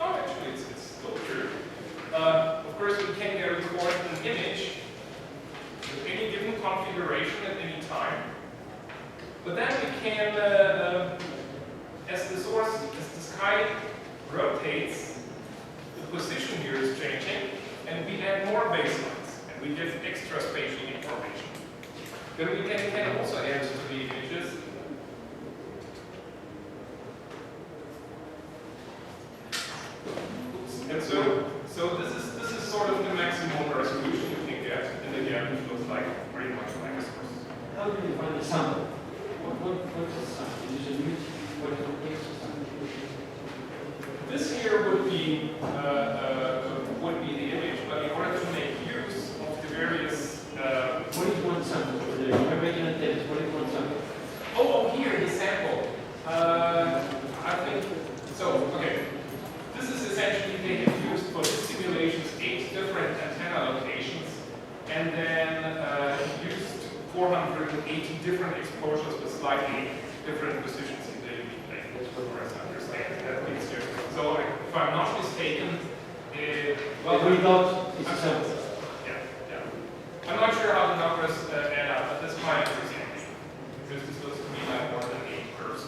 oh, actually, it's still true. Of course, we can record an image with any given configuration at any time. But then we can, as the sky rotates, the position here is changing, and we add more baselines, and we give extra spatial information. Then we can also add to the images and so this is sort of the maximum resolution you can get, and again, it looks like pretty much like a source. How do you find the sample? What is the sample? Is it a unit? What is the sample? This here would be the image, but in order to make and then used 480 different exposures with slightly different positions in the UV plane. As I understand that picture. So if I'm not mistaken, well, the result is a sample. yeah. I'm not sure how the numbers add up, but that's my understanding. Because this looks to me like more than 8 curves.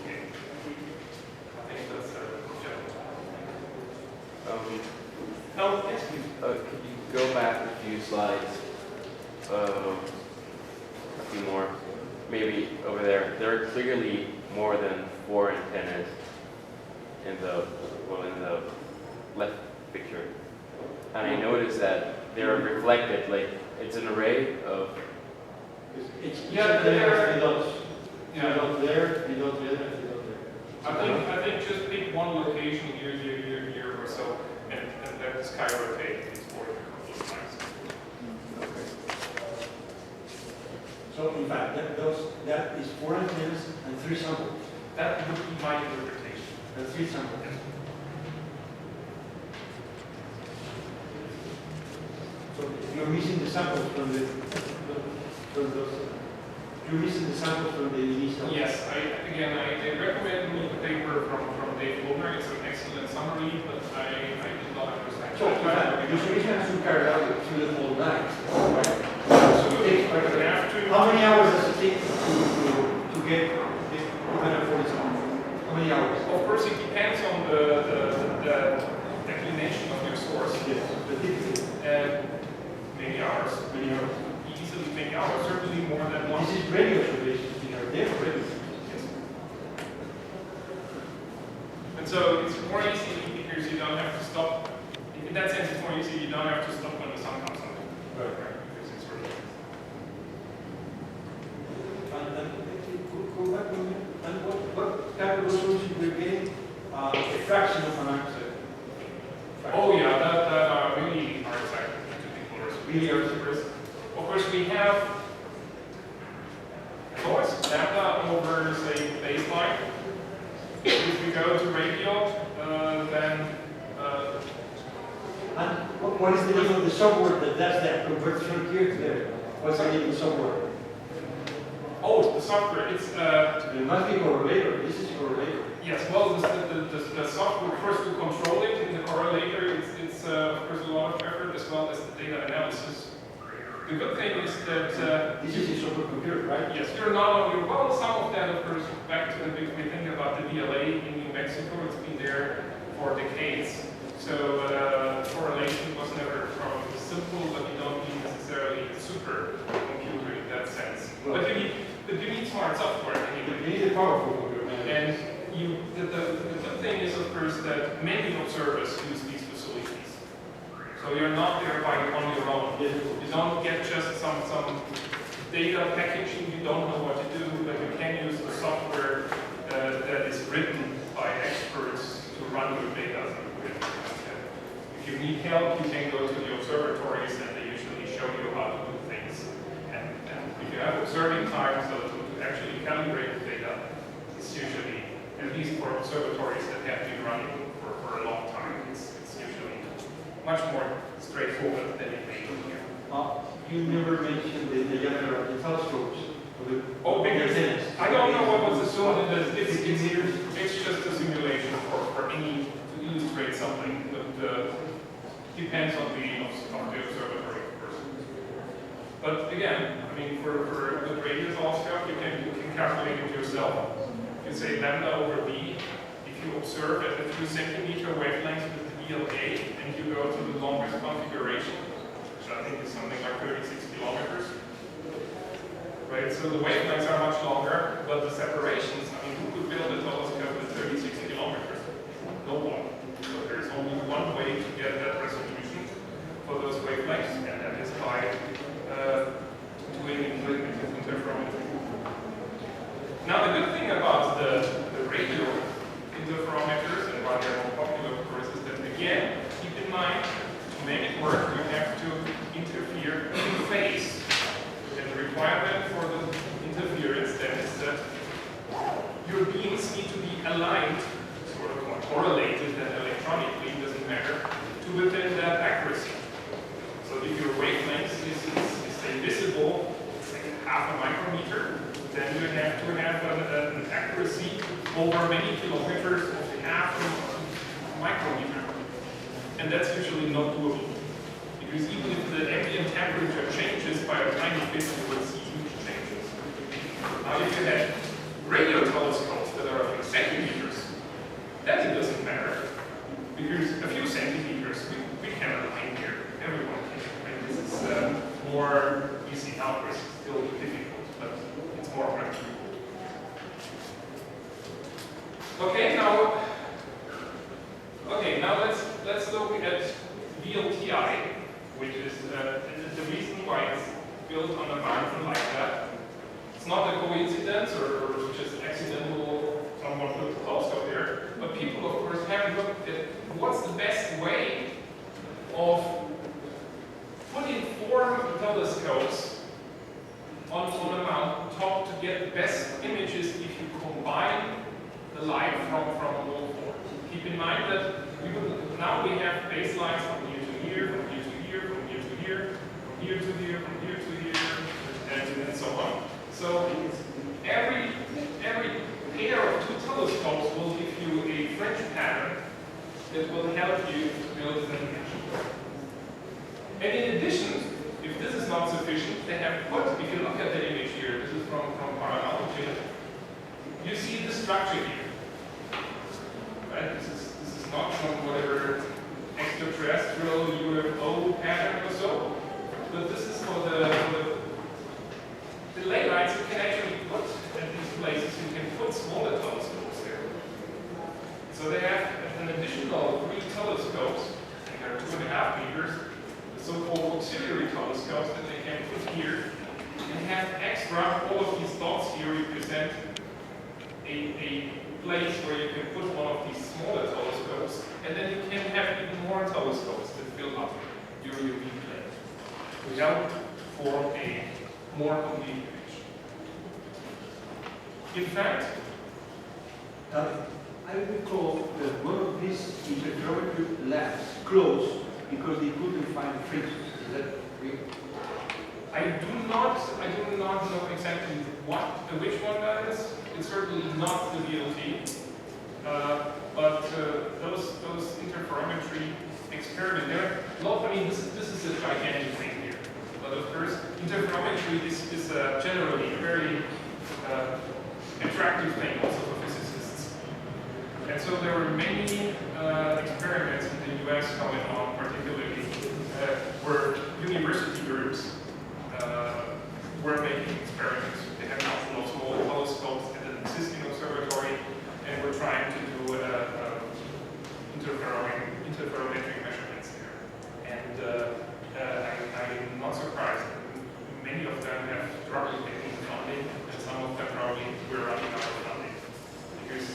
Okay. I think that's no, yes, please. Could you go back a few slides? A few more. Maybe over there. There are clearly more than 4 antennas in the left picture. And I noticed that they are reflected, like it's an array of. It's Yeah, there, three dots. Yeah. Three dots there, three dots there, and three dots there. I think just pick one location here or so, and let the sky rotate its orbit a couple of times. So in fact, that is 4 antennas and 3 samples. That would be my interpretation. And 3 samples. So you're missing the samples from the you're missing the samples from the initial. Yes, I recommend reading the paper from Dave Wilmer. It's an excellent summary, but I did not understand. So in fact, your solution has to carry out through the whole night. Right? Absolutely, but you have to. How many hours does it take to get this 240 samples? How many hours? Of course, it depends on the declination of your source. Yes, but typically. Many hours. Many hours. Easily many hours, certainly more than one. This is radio observations, these are their radio. Yes. And so it's more easy because you don't have to stop. In that sense, it's more easy. You don't have to stop when the sun comes up. Right. Because it's really. And what type of resolution we're getting? A fraction of an answer. Oh yeah, that really are exactly Really are super. Of course, we have always lambda over, say, baseline. If we go to radio, then. And what is the name of the software that does that? Converts from here to there. What's the name of the software? Oh, the software. It's. It must be correlator. This is correlator. Yes. Well, the software first to control it in the correlator. It's of course a lot of effort as well as the data analysis. The good thing is that this is a supercomputer, right? yes, you're not only well. Some of that, of course, back to the big thing about the VLA in New Mexico. It's been there for decades. So correlation was never probably simple, but you don't need necessarily a super computer in that sense. Well, but you need smart software anyway. You need a powerful computer. And the good thing is, of course, that many observers use these facilities. So you're not there on your own. You don't get just some data packaging, you don't know what to do, but you can use the software that is written by experts to run your data. If you need help, you can go to the observatories and they usually show you how to do things. And if you have observing time, so to actually calibrate the data, it's usually, at least for observatories that have been running for a long time, it's usually much more straightforward than it may be here. You never mentioned the diameter of the telescopes. Oh, because I don't know what was assumed in this. It's It's just a simulation for any to illustrate something, but depends on the observatory, of course. But again, I mean, for a good radius telescope, you can calculate it yourself. You say lambda over b. If you observe at a 2-centimeter wavelength with the VLA, and you go to the longest configuration, which I think is something like 36 kilometers. Right, so the wavelengths are much longer, but the separations, I mean, who could build a telescope with 36 kilometers? No one. So there's only one way to get that resolution for those wavelengths, and that is by doing interferometry. Now, the good thing about the radio interferometers, and why they're more popular, of course, is that, again, keep in mind, to make it work, you have to interfere in phase. And the requirement for the interference then is that your beams need to be aligned, sort of correlated and electronically, doesn't matter, to within that accuracy. So if your wavelength is over many kilometers of half a micrometer. And that's usually not doable. Because even if the ambient temperature changes by a tiny bit, you will see huge changes. Now if you have radio telescopes that are like centimeters, then it doesn't matter. Because a few centimeters, we can align here. Everyone can. And this is more easy now, it's still difficult, but it's more practical. Okay, now let's look at VLTI, which is the reason why it's built on a mountain like that. It's not a coincidence or just accidental someone put the telescope there, but people of course have looked at what's the best way of putting 4 telescopes on a mountain top to get the best images if you combine the light from all 4. Keep in mind that now we have baselines from year to year, from year to year, from year to year, from year to year, from year to year, and so on. So every pair of 2 telescopes will give you a fringe pattern that will help you build an image. And in addition, if this is not sufficient, they have put, if you look at the image here, this is from Paranology, you see the structure here. Right? This is not from whatever extraterrestrial UFO pattern or so, but this is for the ley lines you can actually put at these places. You can put smaller telescopes there. So they have an additional 3 telescopes, and they're 2.5 meters, the so-called auxiliary telescopes that they can put here, and have extra, all of these dots here represent a place where you can put one of these smaller telescopes, and then you can have even more telescopes that fill up your UV plane to help form a more complete image. In fact, I recall that one of these interferometry labs closed because they couldn't find fringes. Is that real? I do not know exactly which one that is. It's certainly not the VLT, but those interferometry experiments. I mean, this is a gigantic thing here. But of course, interferometry is generally a very attractive thing also for physicists. And so there were many experiments in the US going on, particularly where university groups were making experiments. They had now small telescopes at an existing observatory, and were trying to do interferometric measurements there. And I'm not surprised. Many of them have struggled getting funding, and some of them probably were running out of funding. Because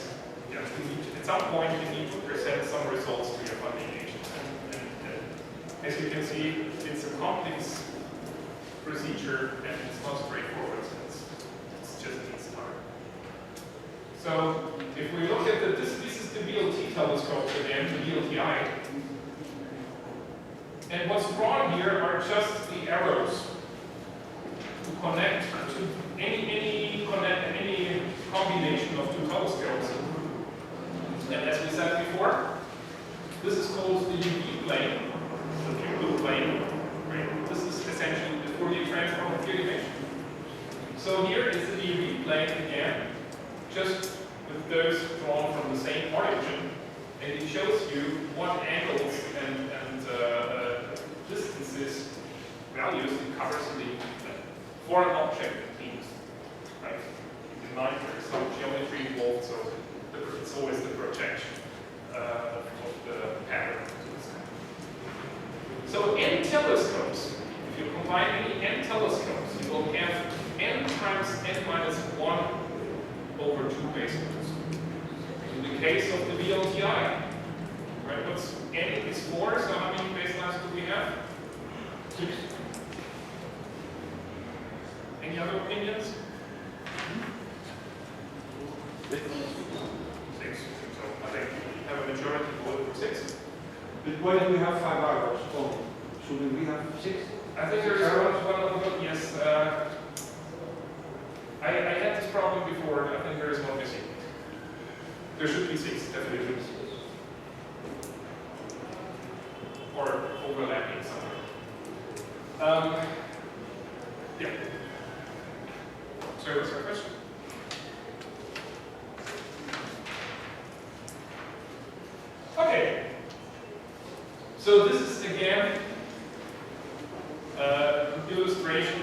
at some point you need to present some results to your funding agent. And as you can see, it's a complex procedure, and it's not straightforward. It's just needs time. So if we look at this is the VLT telescope again, the VLTI. And what's drawn here are just the arrows to connect to any combination of 2 telescopes. And as we said before, this is called the UV plane, the pupil plane. Right? This is essentially the Fourier transform of your image. So here is the UV plane again, just with those drawn from the same origin, and it shows you what angles and distances, values it covers in the UV plane for an object that means. Right? Keep in mind there is some geometry involved, so it's always the projection of the pattern. So n telescopes, if you combine any n telescopes, you will have n times n minus 1 over 2 baselines. In the case of the VLTI, right, what's n is 4, so how many baselines do we have? 6. Any other opinions? 6. So I think we have a majority vote for 6. But why do we have 5 arrows only? Shouldn't we have 6? I think there's one of them, yes. I had this problem before, I think there is one missing. There should be 6, definitely. Or overlapping somewhere. Yeah. Sorry, what's your question? Okay. So this is again illustration,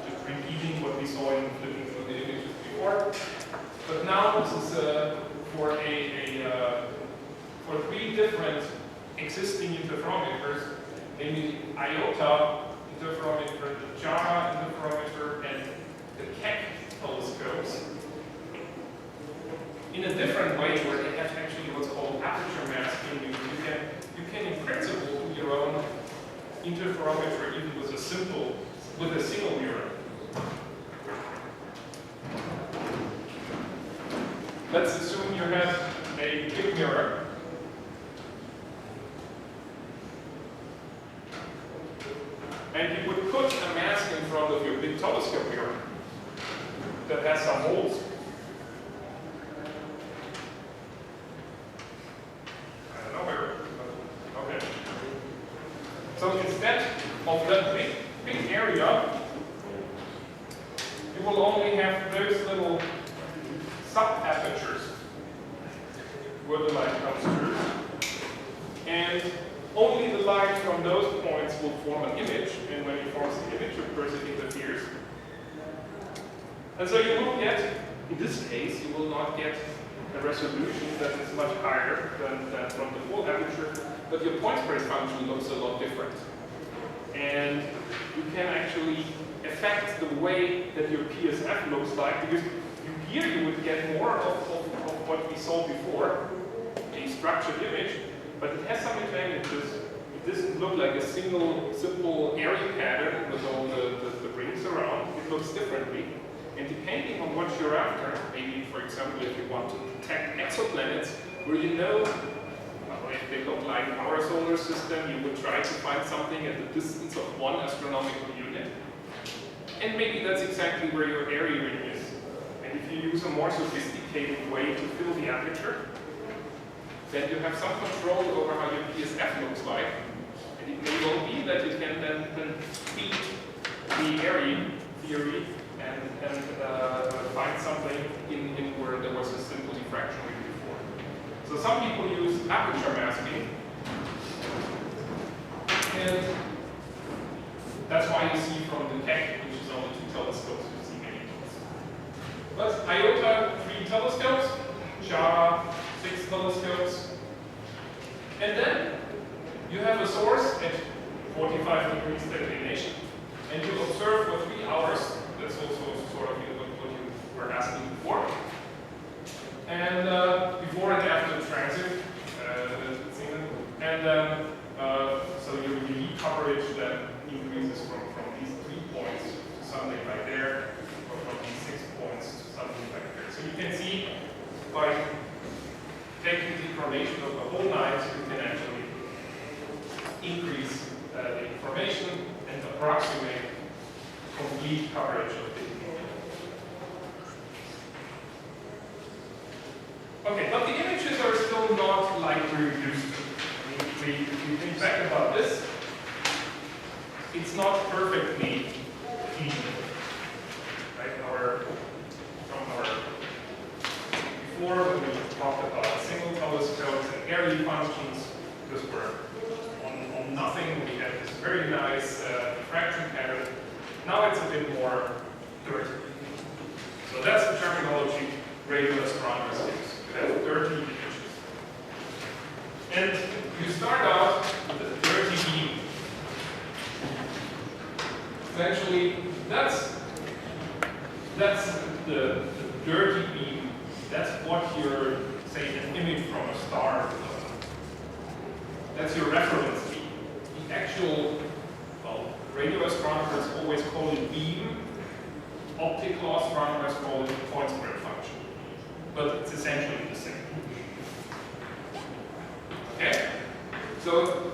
just repeating what we saw in flipping through the images before. But now this is for for 3 different existing interferometers, namely the IOTA interferometer, the JARA interferometer, and the Keck telescopes, in a different way where they have actually what's called aperture masking. You can in principle do your own interferometer even with a single mirror. Let's assume you have a big mirror. And you would put a mask in front of your big telescope mirror that has some holes. I don't know where. Okay. So instead of that big area, you will only have those little sub-apertures where the light comes through. And only the light from those points will form an image, and when it forms the image, of course it interferes. And so you will get, in this case, you will not get a resolution that is much higher than from the full aperture, but your point spread function looks a lot different. And you can actually affect the way that your PSF looks like, because here you would get more of what we saw before, a structured image, but it has some advantages. It doesn't look like a simple area pattern with all the rings around. It looks differently. And depending on what you're after, maybe, for example, if you want to detect exoplanets, where you know, well, if they look like our solar system, you would try to find something at the distance of 1 astronomical unit. And maybe that's exactly where your area ring is. And if you use a more sophisticated way to fill the aperture, then you have some control over how your PSF looks like. And it may well be that you can then feed the area theory and find something in where there was a simple diffraction ring before. So some people use aperture masking. And that's why you see from the Keck, which is only 2 telescopes, you see many telescopes. But IOTA, 3 telescopes, JARA, 6 telescopes. And then you have a source at 45 degrees declination, and you observe for 3 hours. That's also sort of what you were asking before. And before and after the transit, and so your UV coverage then increases from these 3 points to something like there, or from these 6 points to something like there. So you can see by taking the information of the whole night, you can actually increase the information and approximate complete coverage of the image. Okay, but the images are still not like we're used to. I mean, if you think back about this, it's not perfectly clean. Right? Before, when we talked about single telescopes and area functions, because we're on nothing, we have this very nice diffraction pattern. Now it's a bit more dirty. So that's the terminology radio astronomers use. You have dirty images. And you start out with a dirty beam. Essentially, that's the dirty beam. That's what you're, say, an image from a star. That's your reference beam. The actual, well, radio astronomers always call it beam. Optical astronomers call it point spread function. But it's essentially the same. Okay? So,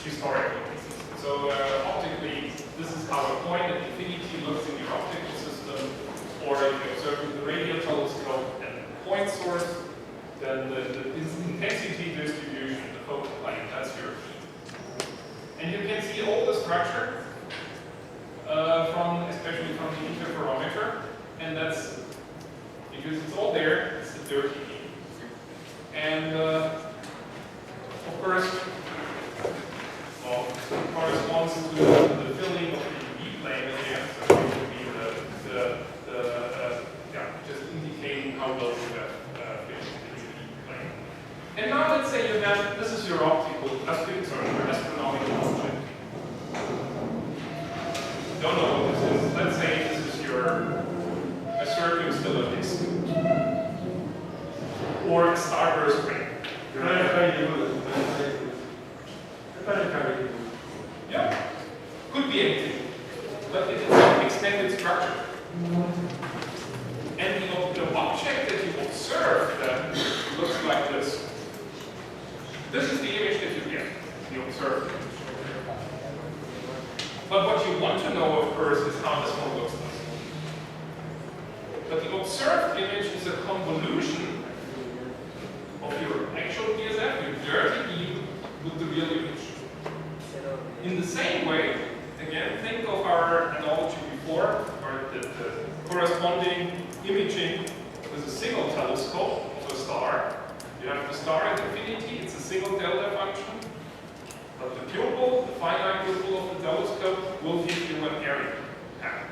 historically. So, optically, this is how a point at infinity looks in your optical system, or if you observe with the radio telescope, point source, then the intensity distribution, the focal plane, that's your beam. And you can see all the structure, especially from the interferometer, and that's because it's all there, it's the dirty beam. And of course, well, it corresponds to the filling of the UV plane again, so it would be just indicating how well you have finished the UV plane. And now let's say you have, this is your your astronomical object. Don't know what this is. Let's say this is a circumstellar disk or a starburst ring. Yeah, could be anything, but it is an extended structure. And the object that you observe then looks like this. This is the image that you get, the observed image. But what you want to know, of course, is how this one looks like. But the observed image is a convolution of your actual PSF, your dirty beam, with the real image. In the same way, again, think of our analogy before, or the corresponding imaging with a single telescope of a star. You have the star at infinity, it's a single delta function. But the pupil, the finite pupil of the telescope, will give you an area pattern.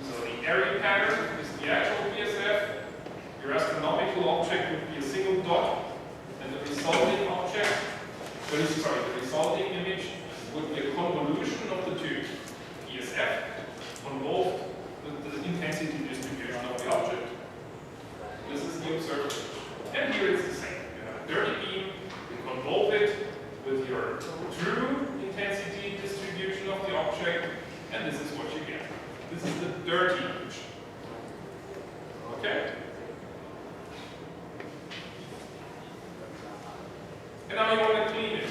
So the area pattern is the actual PSF. Your astronomical object would be a single dot, and the resulting object, the resulting image would be a convolution of the two PSF convolved with the intensity distribution of the object. This is the observed. And here it's the same. You have a dirty beam, you convolve it with your true intensity distribution of the object, and this is what you get. This is the dirty image. Okay? And now you want to clean it.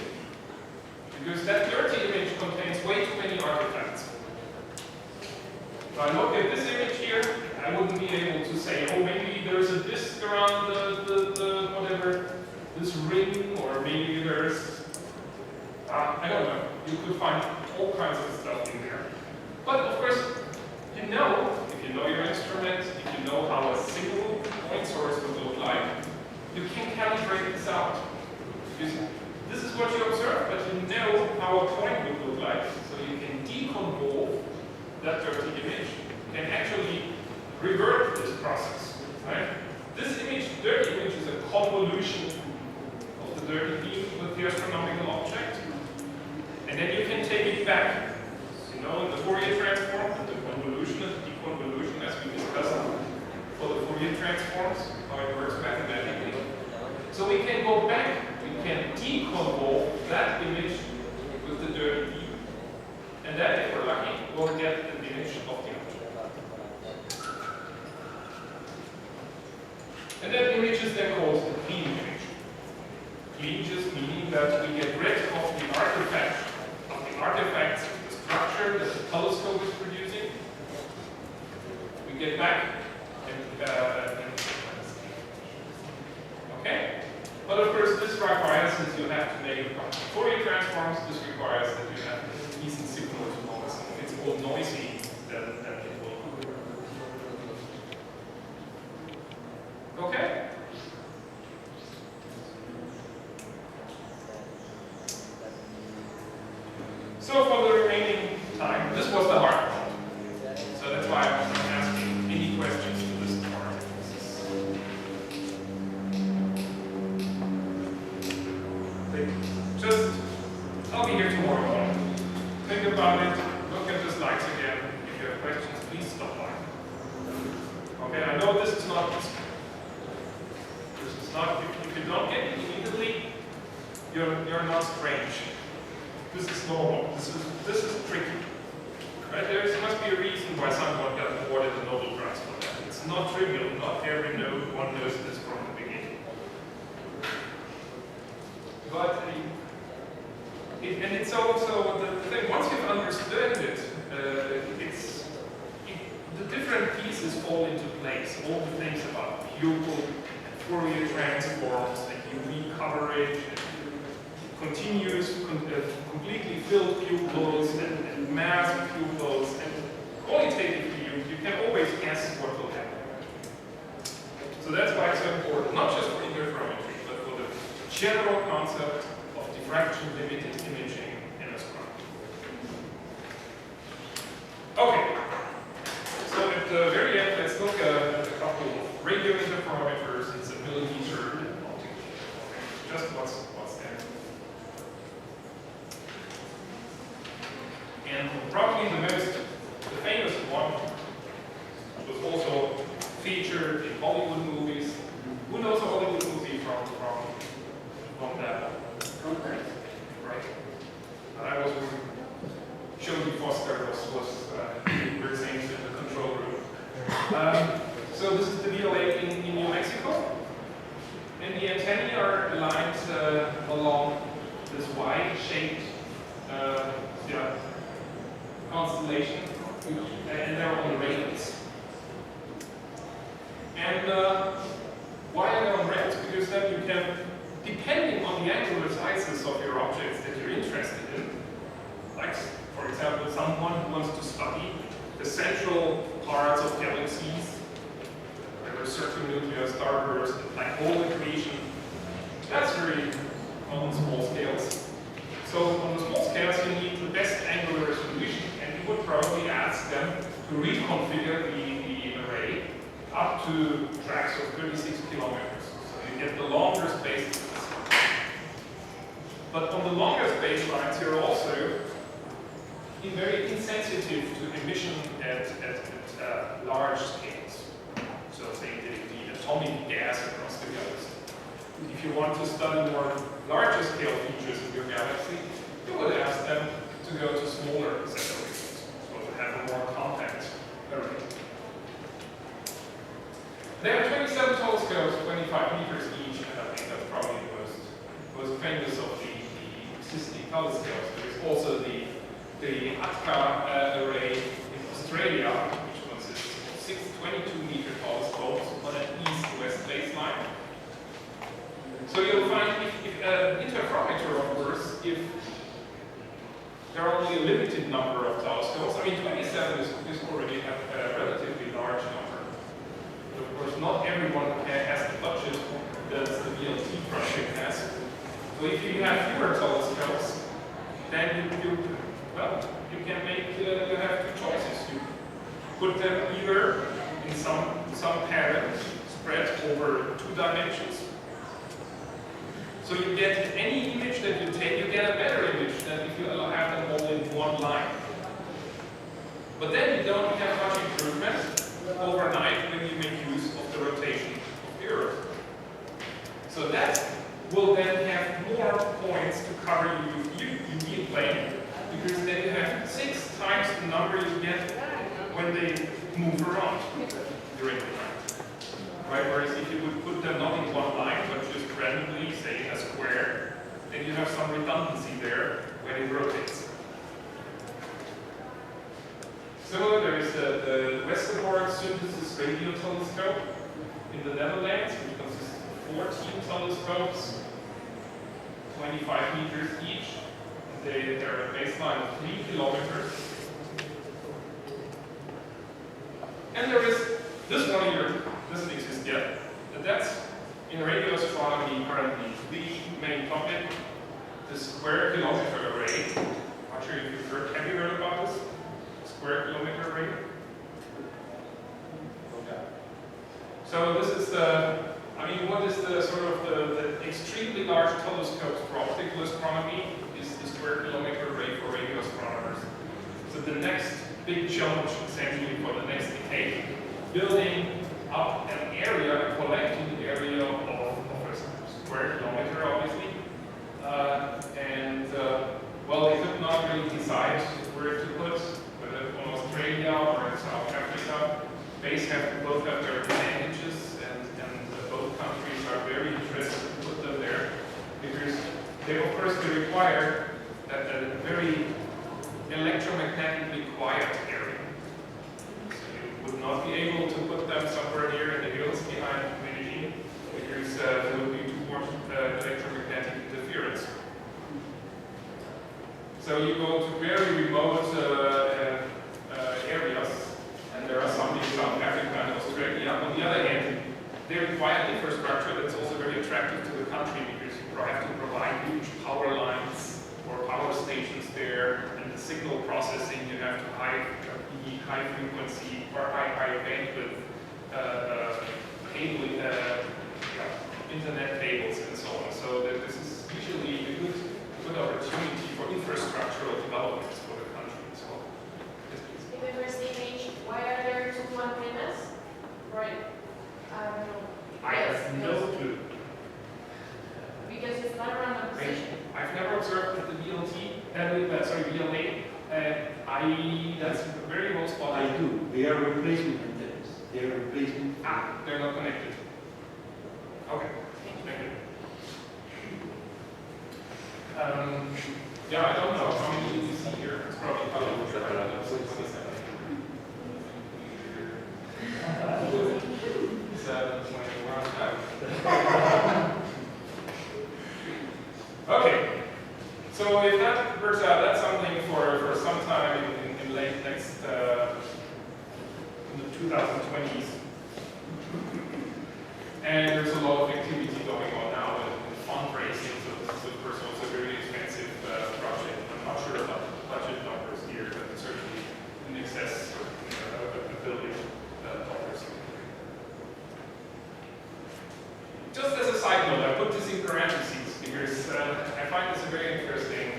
Because that dirty image contains way too many artifacts. If I look at this image here, I wouldn't be able to say, oh, maybe there's a disk around the whatever, this ring, or maybe there's, I don't know. You could find all kinds of stuff in there. But of course, you know, if you know your instrument, if you know how a single point source would look like, you can calibrate this out. Because this is what you observe, but you know how a point would look like, so you can deconvolve that dirty image. You can actually revert this process. Right? This image, dirty image, is a convolution of the dirty beam with the astronomical object. And then you can take it back. You know, in the Fourier transform, and the convolution and the deconvolution, as we discussed for the Fourier transforms, how it works mathematically. So we can go back, we can deconvolve that image with the dirty beam. And then, if we're lucky, we'll get an image of the object. And that image is then called the clean image. Clean just meaning that we get rid of the artifacts of the structure that the telescope is producing. We get back okay? But of course, this requires, since you have to make Fourier transforms, this requires that you have decent signal to noise. If it's all noisy, then it will. Okay? So for the remaining time, this was the hard part. So that's why I wasn't asking any questions to this part. Just, I'll be here tomorrow morning. Think about it, look at the slides again. If you have questions, please stop by. Okay, I know this is not easy. This is not, if you don't get it immediately, you're not strange. This is normal. This is tricky. Right? There must be a reason why someone got awarded a Nobel Prize for that. It's not trivial. Not every one knows this from the beginning. But and it's also the thing. Once you've understood it, the different pieces fall into place. All the things about pupil, transforms and UV coverage and continuous, completely filled pupils and masked pupils, and qualitatively you can always guess what will happen. So that's why it's so important, not just for interferometry, but for the general concept of diffraction limited imaging in astronomy. Okay, so at the very end, let's look at a couple of radio interferometers. It's a millimeter and optical. Just what's there. And probably the famous one, which was also featured in Hollywood movies. Who knows a Hollywood movie from that? Right. I was Jodie Foster was weird things in the control room. So this is the VLA in New Mexico. And the antennae are aligned along this Y-shaped constellation, and they're on the rails. And why are they on rails? Because then you can, depending on the angular sizes of your objects that you're interested in, like, for example, someone who wants to study the central parts of galaxies, where there's circumnuclear, starburst, and black hole accretion, that's very on small scales. So on the small scales, you need the best angular resolution, and you would probably ask them to reconfigure the array up to tracks of 36 kilometers. So you get the longer space. But on the longer space lines, you're also very insensitive to emission at large scales. So say the atomic gas across the galaxy. If you want to study more larger scale features in your galaxy, you would ask them to go to smaller separations, so to have a more compact array. There are 27 telescopes, 25 meters each, and I think that's probably the most famous of the existing telescopes. There's also the ATCA array in Australia, which consists of 6 22-meter telescopes on an east-west baseline. So you'll find if interferometer, of course, if there are only a limited number of telescopes. I mean, 27 is already a relatively large number. But of course, not everyone has the budget that the VLT project has. So if you have fewer telescopes, then you can make, you have two choices. You put them either in some pattern spread over 2 dimensions. So you get any image that you take, you get a better image than if you have them all in one line. But then you don't have much improvement overnight when you make use of the rotation of the Earth. So that will then have more points to cover your UV plane, because then you have 6 times the number you get when they move around during the night. Right? Whereas if you would put them not in one line, but just randomly, say a square, then you have some redundancy there when it rotates. So there is the Westerbork Synthesis Radio Telescope in the Netherlands, which consists of 14 telescopes, 25 meters each. They're a baseline of 3 kilometers. And there is this one here, doesn't exist yet. But that's in radio astronomy currently the main topic, the square kilometer array. Not sure if you've heard, have you heard about this? Square kilometer array? Okay. So this is what is the sort of the extremely large telescopes for optical astronomy is the square kilometer array for radio astronomers. So the next big challenge essentially for the next decade, building up an area, a collecting area of a square kilometer, obviously. Well, they could not really decide where to put, whether on Australia or in South Africa. Both have their advantages, and both countries are very interested to put them there, because they, of course, they require a very electromagnetically quiet area. So you would not be able to put them somewhere near in the hills behind Medellin, because So you go to very remote areas, and there are some in South Africa and Australia. On the other hand, they require infrastructure that's also very attractive to the country because you have to provide huge power lines or power stations there, and the signal processing you have to be high frequency or high bandwidth cable, internet cables and so on. So that this is usually a good opportunity for infrastructural developments for the country. So, yes, please. In the first image, why are there two antennas? Right. I have no clue. Because it's not around the position. I've never observed that the VLA, that's a very low spot. I do. They are replacement antennas. They are replacement. They're not connected. Okay, thank you. Yeah, I don't know how many you see here. It's probably about 7:21. Okay, so if that works out, that's something for some time in late next, in the 2020s. And there's a lot of activity going on now in fundraising, so this is of course also a very expensive project. I'm not sure about the budget numbers here, but it's certainly in excess of $1 billion. Just as a side note, I put this in parentheses because I find this a very interesting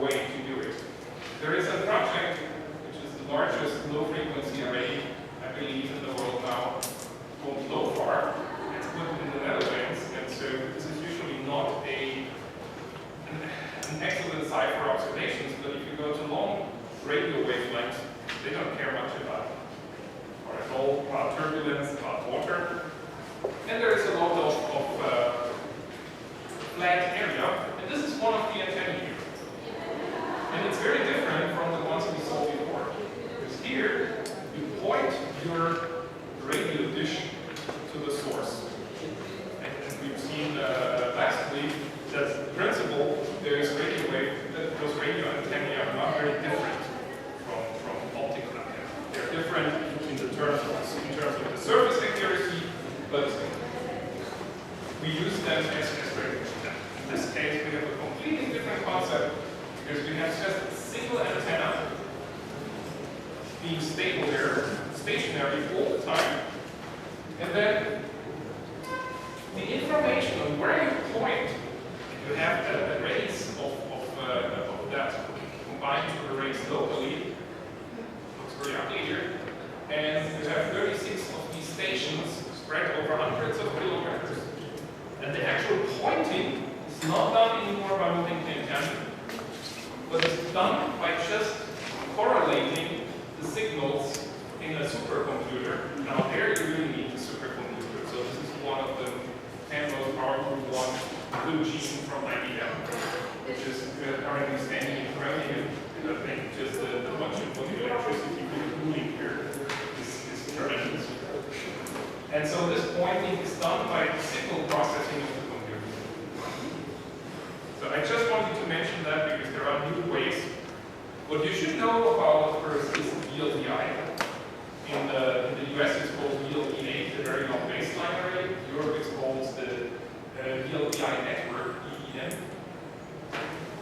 way to do it. There is a project which is the largest low-frequency array, I believe, in the world now, called LOFAR. It's put in the Netherlands, and so this is usually not an excellent site for observations, but if you go to long radio wavelengths, they don't care much about it, or at all about turbulence, about water. And there is a lot of flat area, and this is one of the antennae here. And it's very different from the ones we saw before. Because here, you point your radio dish to the source. And we've seen last week that in principle, those radio antennae are not very different from optical antennae. They're different in terms of the surface accuracy, but we use them as radio. In this case, we have a completely different concept because we have just a single antenna being stable there, stationary all the time, and then the information on where you point, you have arrays of that combined to arrays locally, looks very ugly here, and you have 36 of these stations spread over hundreds of kilometers. And the actual pointing is not done anymore by moving the antenna, but it's done by just correlating the signals in a supercomputer. Now there you really need the supercomputer. So this is one of the 10 most powerful ones, Blue Gene from IBM, which is currently standing in front of you. And I think just the bunch of electricity cooling here is tremendous. And so this pointing is done by signal processing of the computer. So I just wanted to mention that because there are new ways. What you should know about, of course, is VLDI. In the US it's called VLDA, the very long baseline array. In Europe it's called the VLDI network, EEN.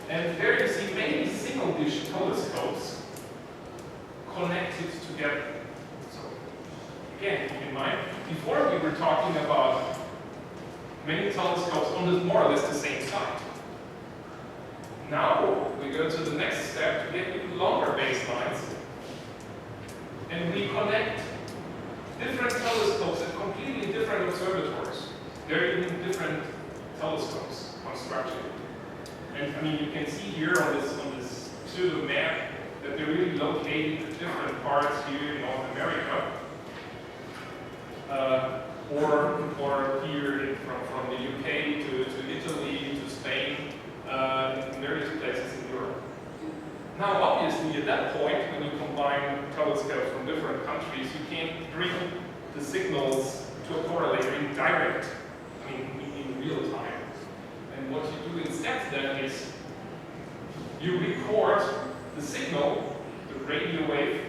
And there you see many single-dish telescopes connected together. Again, keep in mind, before we were talking about many telescopes on this more or less the same site. Now we go to the next step to get even longer baselines, and we connect different telescopes at completely different observatories. There are even different telescopes constructed. And I mean, you can see here on this pseudo map that they're really located at different parts here in North America. Or here from the UK to Italy to Spain, in various places in Europe. Now, obviously, at that point, when you combine telescopes from different countries, you can't bring the signals to a correlator in direct, I mean, in real time. And what you do instead then is you record the signal, the radio wave,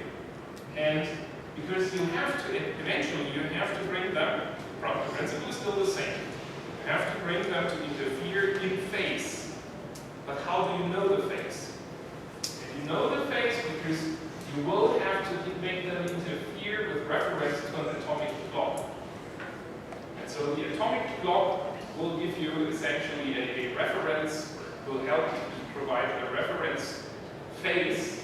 and because you have to, eventually you have to bring them, the principle is still the same, you have to bring them to interfere in phase. But how do you know the phase? And you know the phase because you will have to make them interfere with reference to an atomic clock. And so the atomic clock will give you essentially a reference, will help you to provide a reference phase,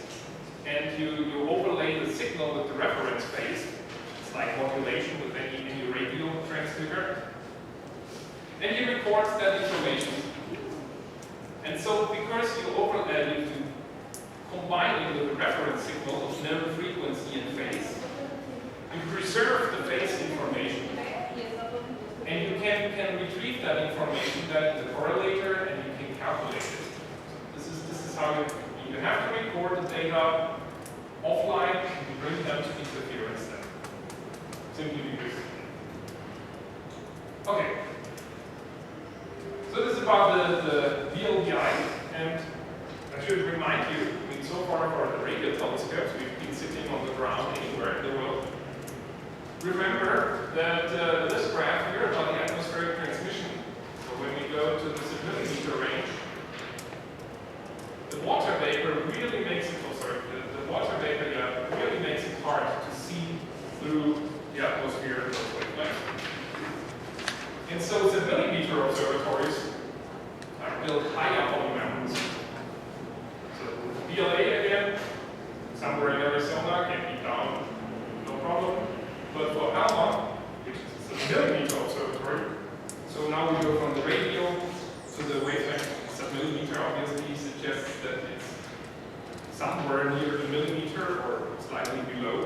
and you overlay the signal with the reference phase. It's like modulation with any radio transmitter. And you record that information. And so because you overlay it to combine it with a reference signal of known frequency and phase, you preserve the phase information. And you can retrieve that information then in the correlator and you can calculate it. This is how you have to record the data offline and you bring them to interference then. Simply because. Okay. So this is about the VLBI, and I should remind you, I mean, so far for the radio telescopes, we've been sitting on the ground anywhere in the world. Remember that this graph here about the atmospheric transmission, so when we go to the submillimeter range, the water vapor really makes it, the water vapor really makes it hard to see through the atmosphere of those wavelengths. And so submillimeter observatories are built high up on the mountains. So VLA again, somewhere in Arizona, can be down, no problem. But for ALMA, which is a submillimeter observatory, so now we go from the radio to the wavelength. Submillimeter obviously suggests that it's somewhere near a millimeter or slightly below.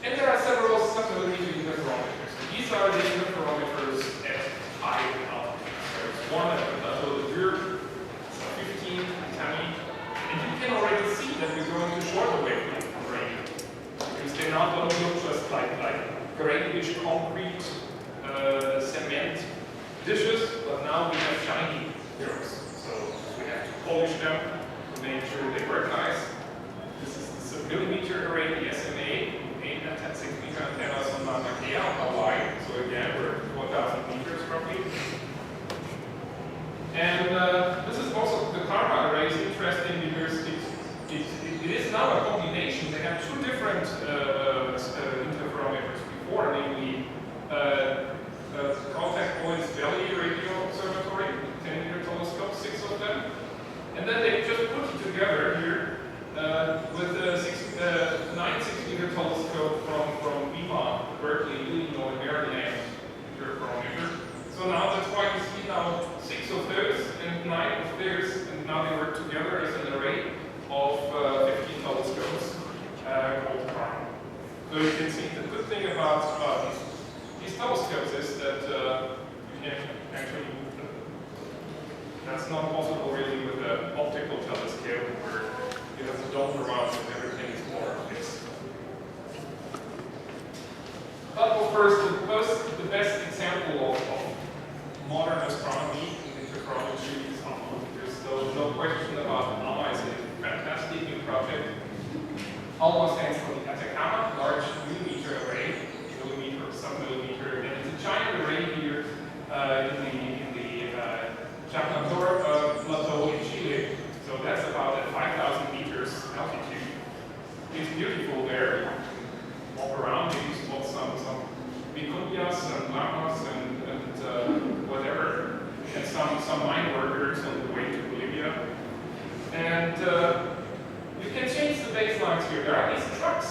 And there are several submillimeter interferometers. These are the interferometers at high altitude. There's one at the plateau de Vure, 15 antennae, and you can already see that we're going to shorter wavelength from radio. Because they now don't look just like grayish concrete cement dishes, but now we have shiny mirrors. So we have to polish them to make sure they work nice. This is the submillimeter array, the SMA, 8 and 10 centimeter antennas on Mauna Kea, Hawaii. So again, we're 4,000 meters roughly. And this is also the karma array is interesting because it is now a combination. They have two different interferometers before, namely Contact Points Valley Radio Observatory, 10-meter telescope, 6 of them. And then they just put it together here with a 9 6-meter telescope from Lima, Berkeley, Illinois, Maryland interferometer. So now that's why you see now 6 of those and 9 of theirs, and now they work together as an array of 15 telescopes called CARM. So you can see the good thing about these telescopes is that you can actually move them. That's not possible really with an optical telescope where you have to dome around and everything is more fixed. But of course, the best example of modern astronomy in interferometry is ALMA. There's no question about ALMA is a fantastic new project. ALMA stands for the Atacama Large Millimeter Array, millimeter or submillimeter, and it's a giant array here in the Chancantoro Plateau in Chile. So that's about at 5,000 meters altitude. It's beautiful there. You walk around, maybe spot some vicuñas and llamas and whatever, and some mine workers on the way to Bolivia. And you can change the baselines here. There are these trucks,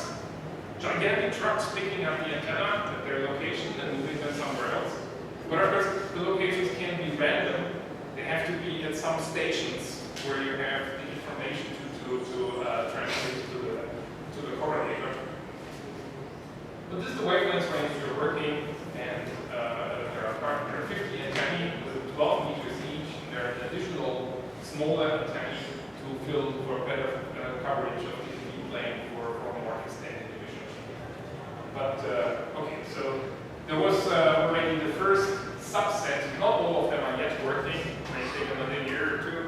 gigantic trucks picking up the antenna at their location and moving them somewhere else. But of course, the locations can be random. They have to be at some stations where you have the information to transmit to the correlator. But this is the wavelength range we're working, and there are 50 antennae with 12 meters each. There are additional smaller antennae to fill for better coverage of the TV plane for more extended division. But okay, so there was already the first subset. Not all of them are yet working. It may take another year or two.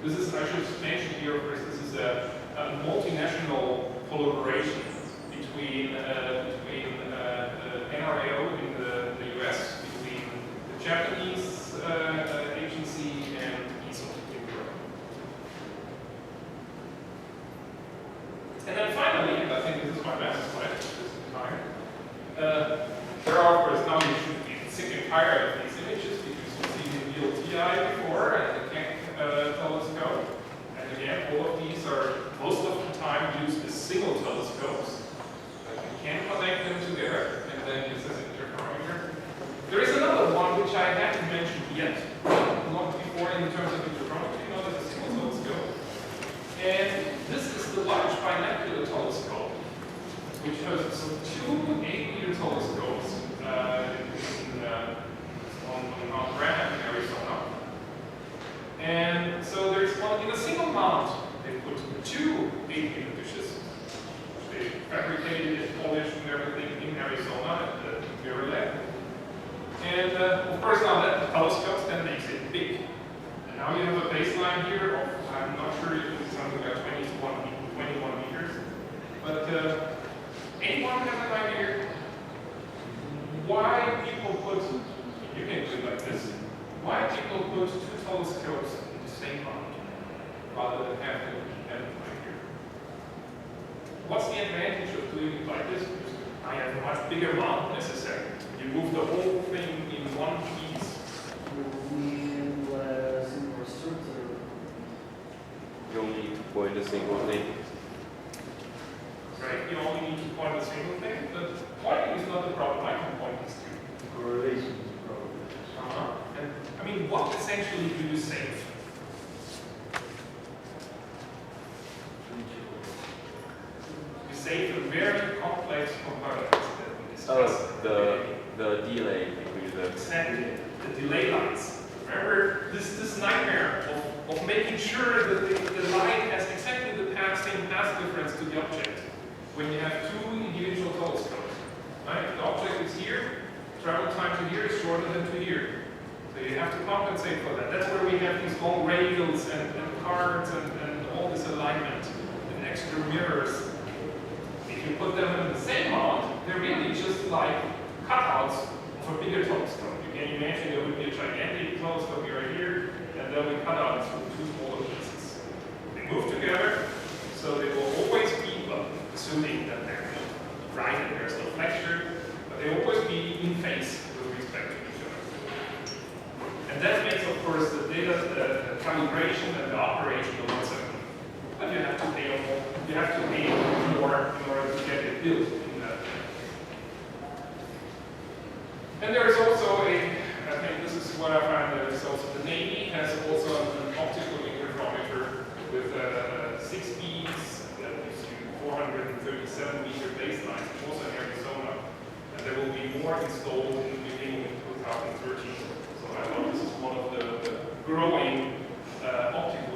This is, I should mention here, of course, this is a multinational collaboration between NRAO in the US, between the Japanese agency and ESO in Europe. And then finally, and I think this is my last slide, this is time, there are, of course, now you should be sick and tired of these images because you've seen the VLTI before and the Keck telescope. And again, all of these are, most of the time, used as single telescopes. But you can connect them together, and then this is interferometer. There is another one which I haven't mentioned yet, not before in terms of interferometry, not as a single telescope. And this is the Large Binocular Telescope, which has two 8-meter telescopes on Mount Graham in Arizona. And so there's one in a single mount. They put two 8-meter dishes, which they fabricated and polished and everything in Arizona at the Mirror Lab. And of course now that telescope then makes it big. And now you have a baseline here of, I'm not sure if it's something like 21 meters. But anyone have an idea why people put, you can do it like this, why people put two telescopes in the same mount rather than have them independent like here? What's the advantage of doing it like this? Because I have a much bigger mount necessary. You move the whole thing in one piece. You only need to point a single thing. Right, you only need to point a single thing, but pointing is not the problem. I can point this to. Correlation is the problem. And I mean, what essentially do you save? You save a very complex component that we discussed. Oh, the delay between the Exactly, the delay lines. Remember this nightmare of making sure that the light has exactly the same path difference to the object when you have two individual telescopes. Right? The object is here, travel time to here is shorter than to here. So you have to compensate for that. That's where we have these long radials and cards and all this alignment and extra mirrors. If you put them in the same mount, they're really just like cutouts of a bigger telescope. You can imagine there would be a gigantic telescope here, and then we cut out two smaller pieces. They move together, so they will always be, well, assuming that they're right and there's no flexure, but they will always be in phase with respect to each other. And that makes, of course, the data, the calibration and the operation a lot simpler. But you have to pay more. You have to pay more in order to get it built in that. And there is also I think this is what I find, there is also the Navy has also an optical interferometer with 6 speeds that gives you 437 meter baselines, also in Arizona. And there will be more installed in the beginning of 2013. So I thought this is one of the growing optical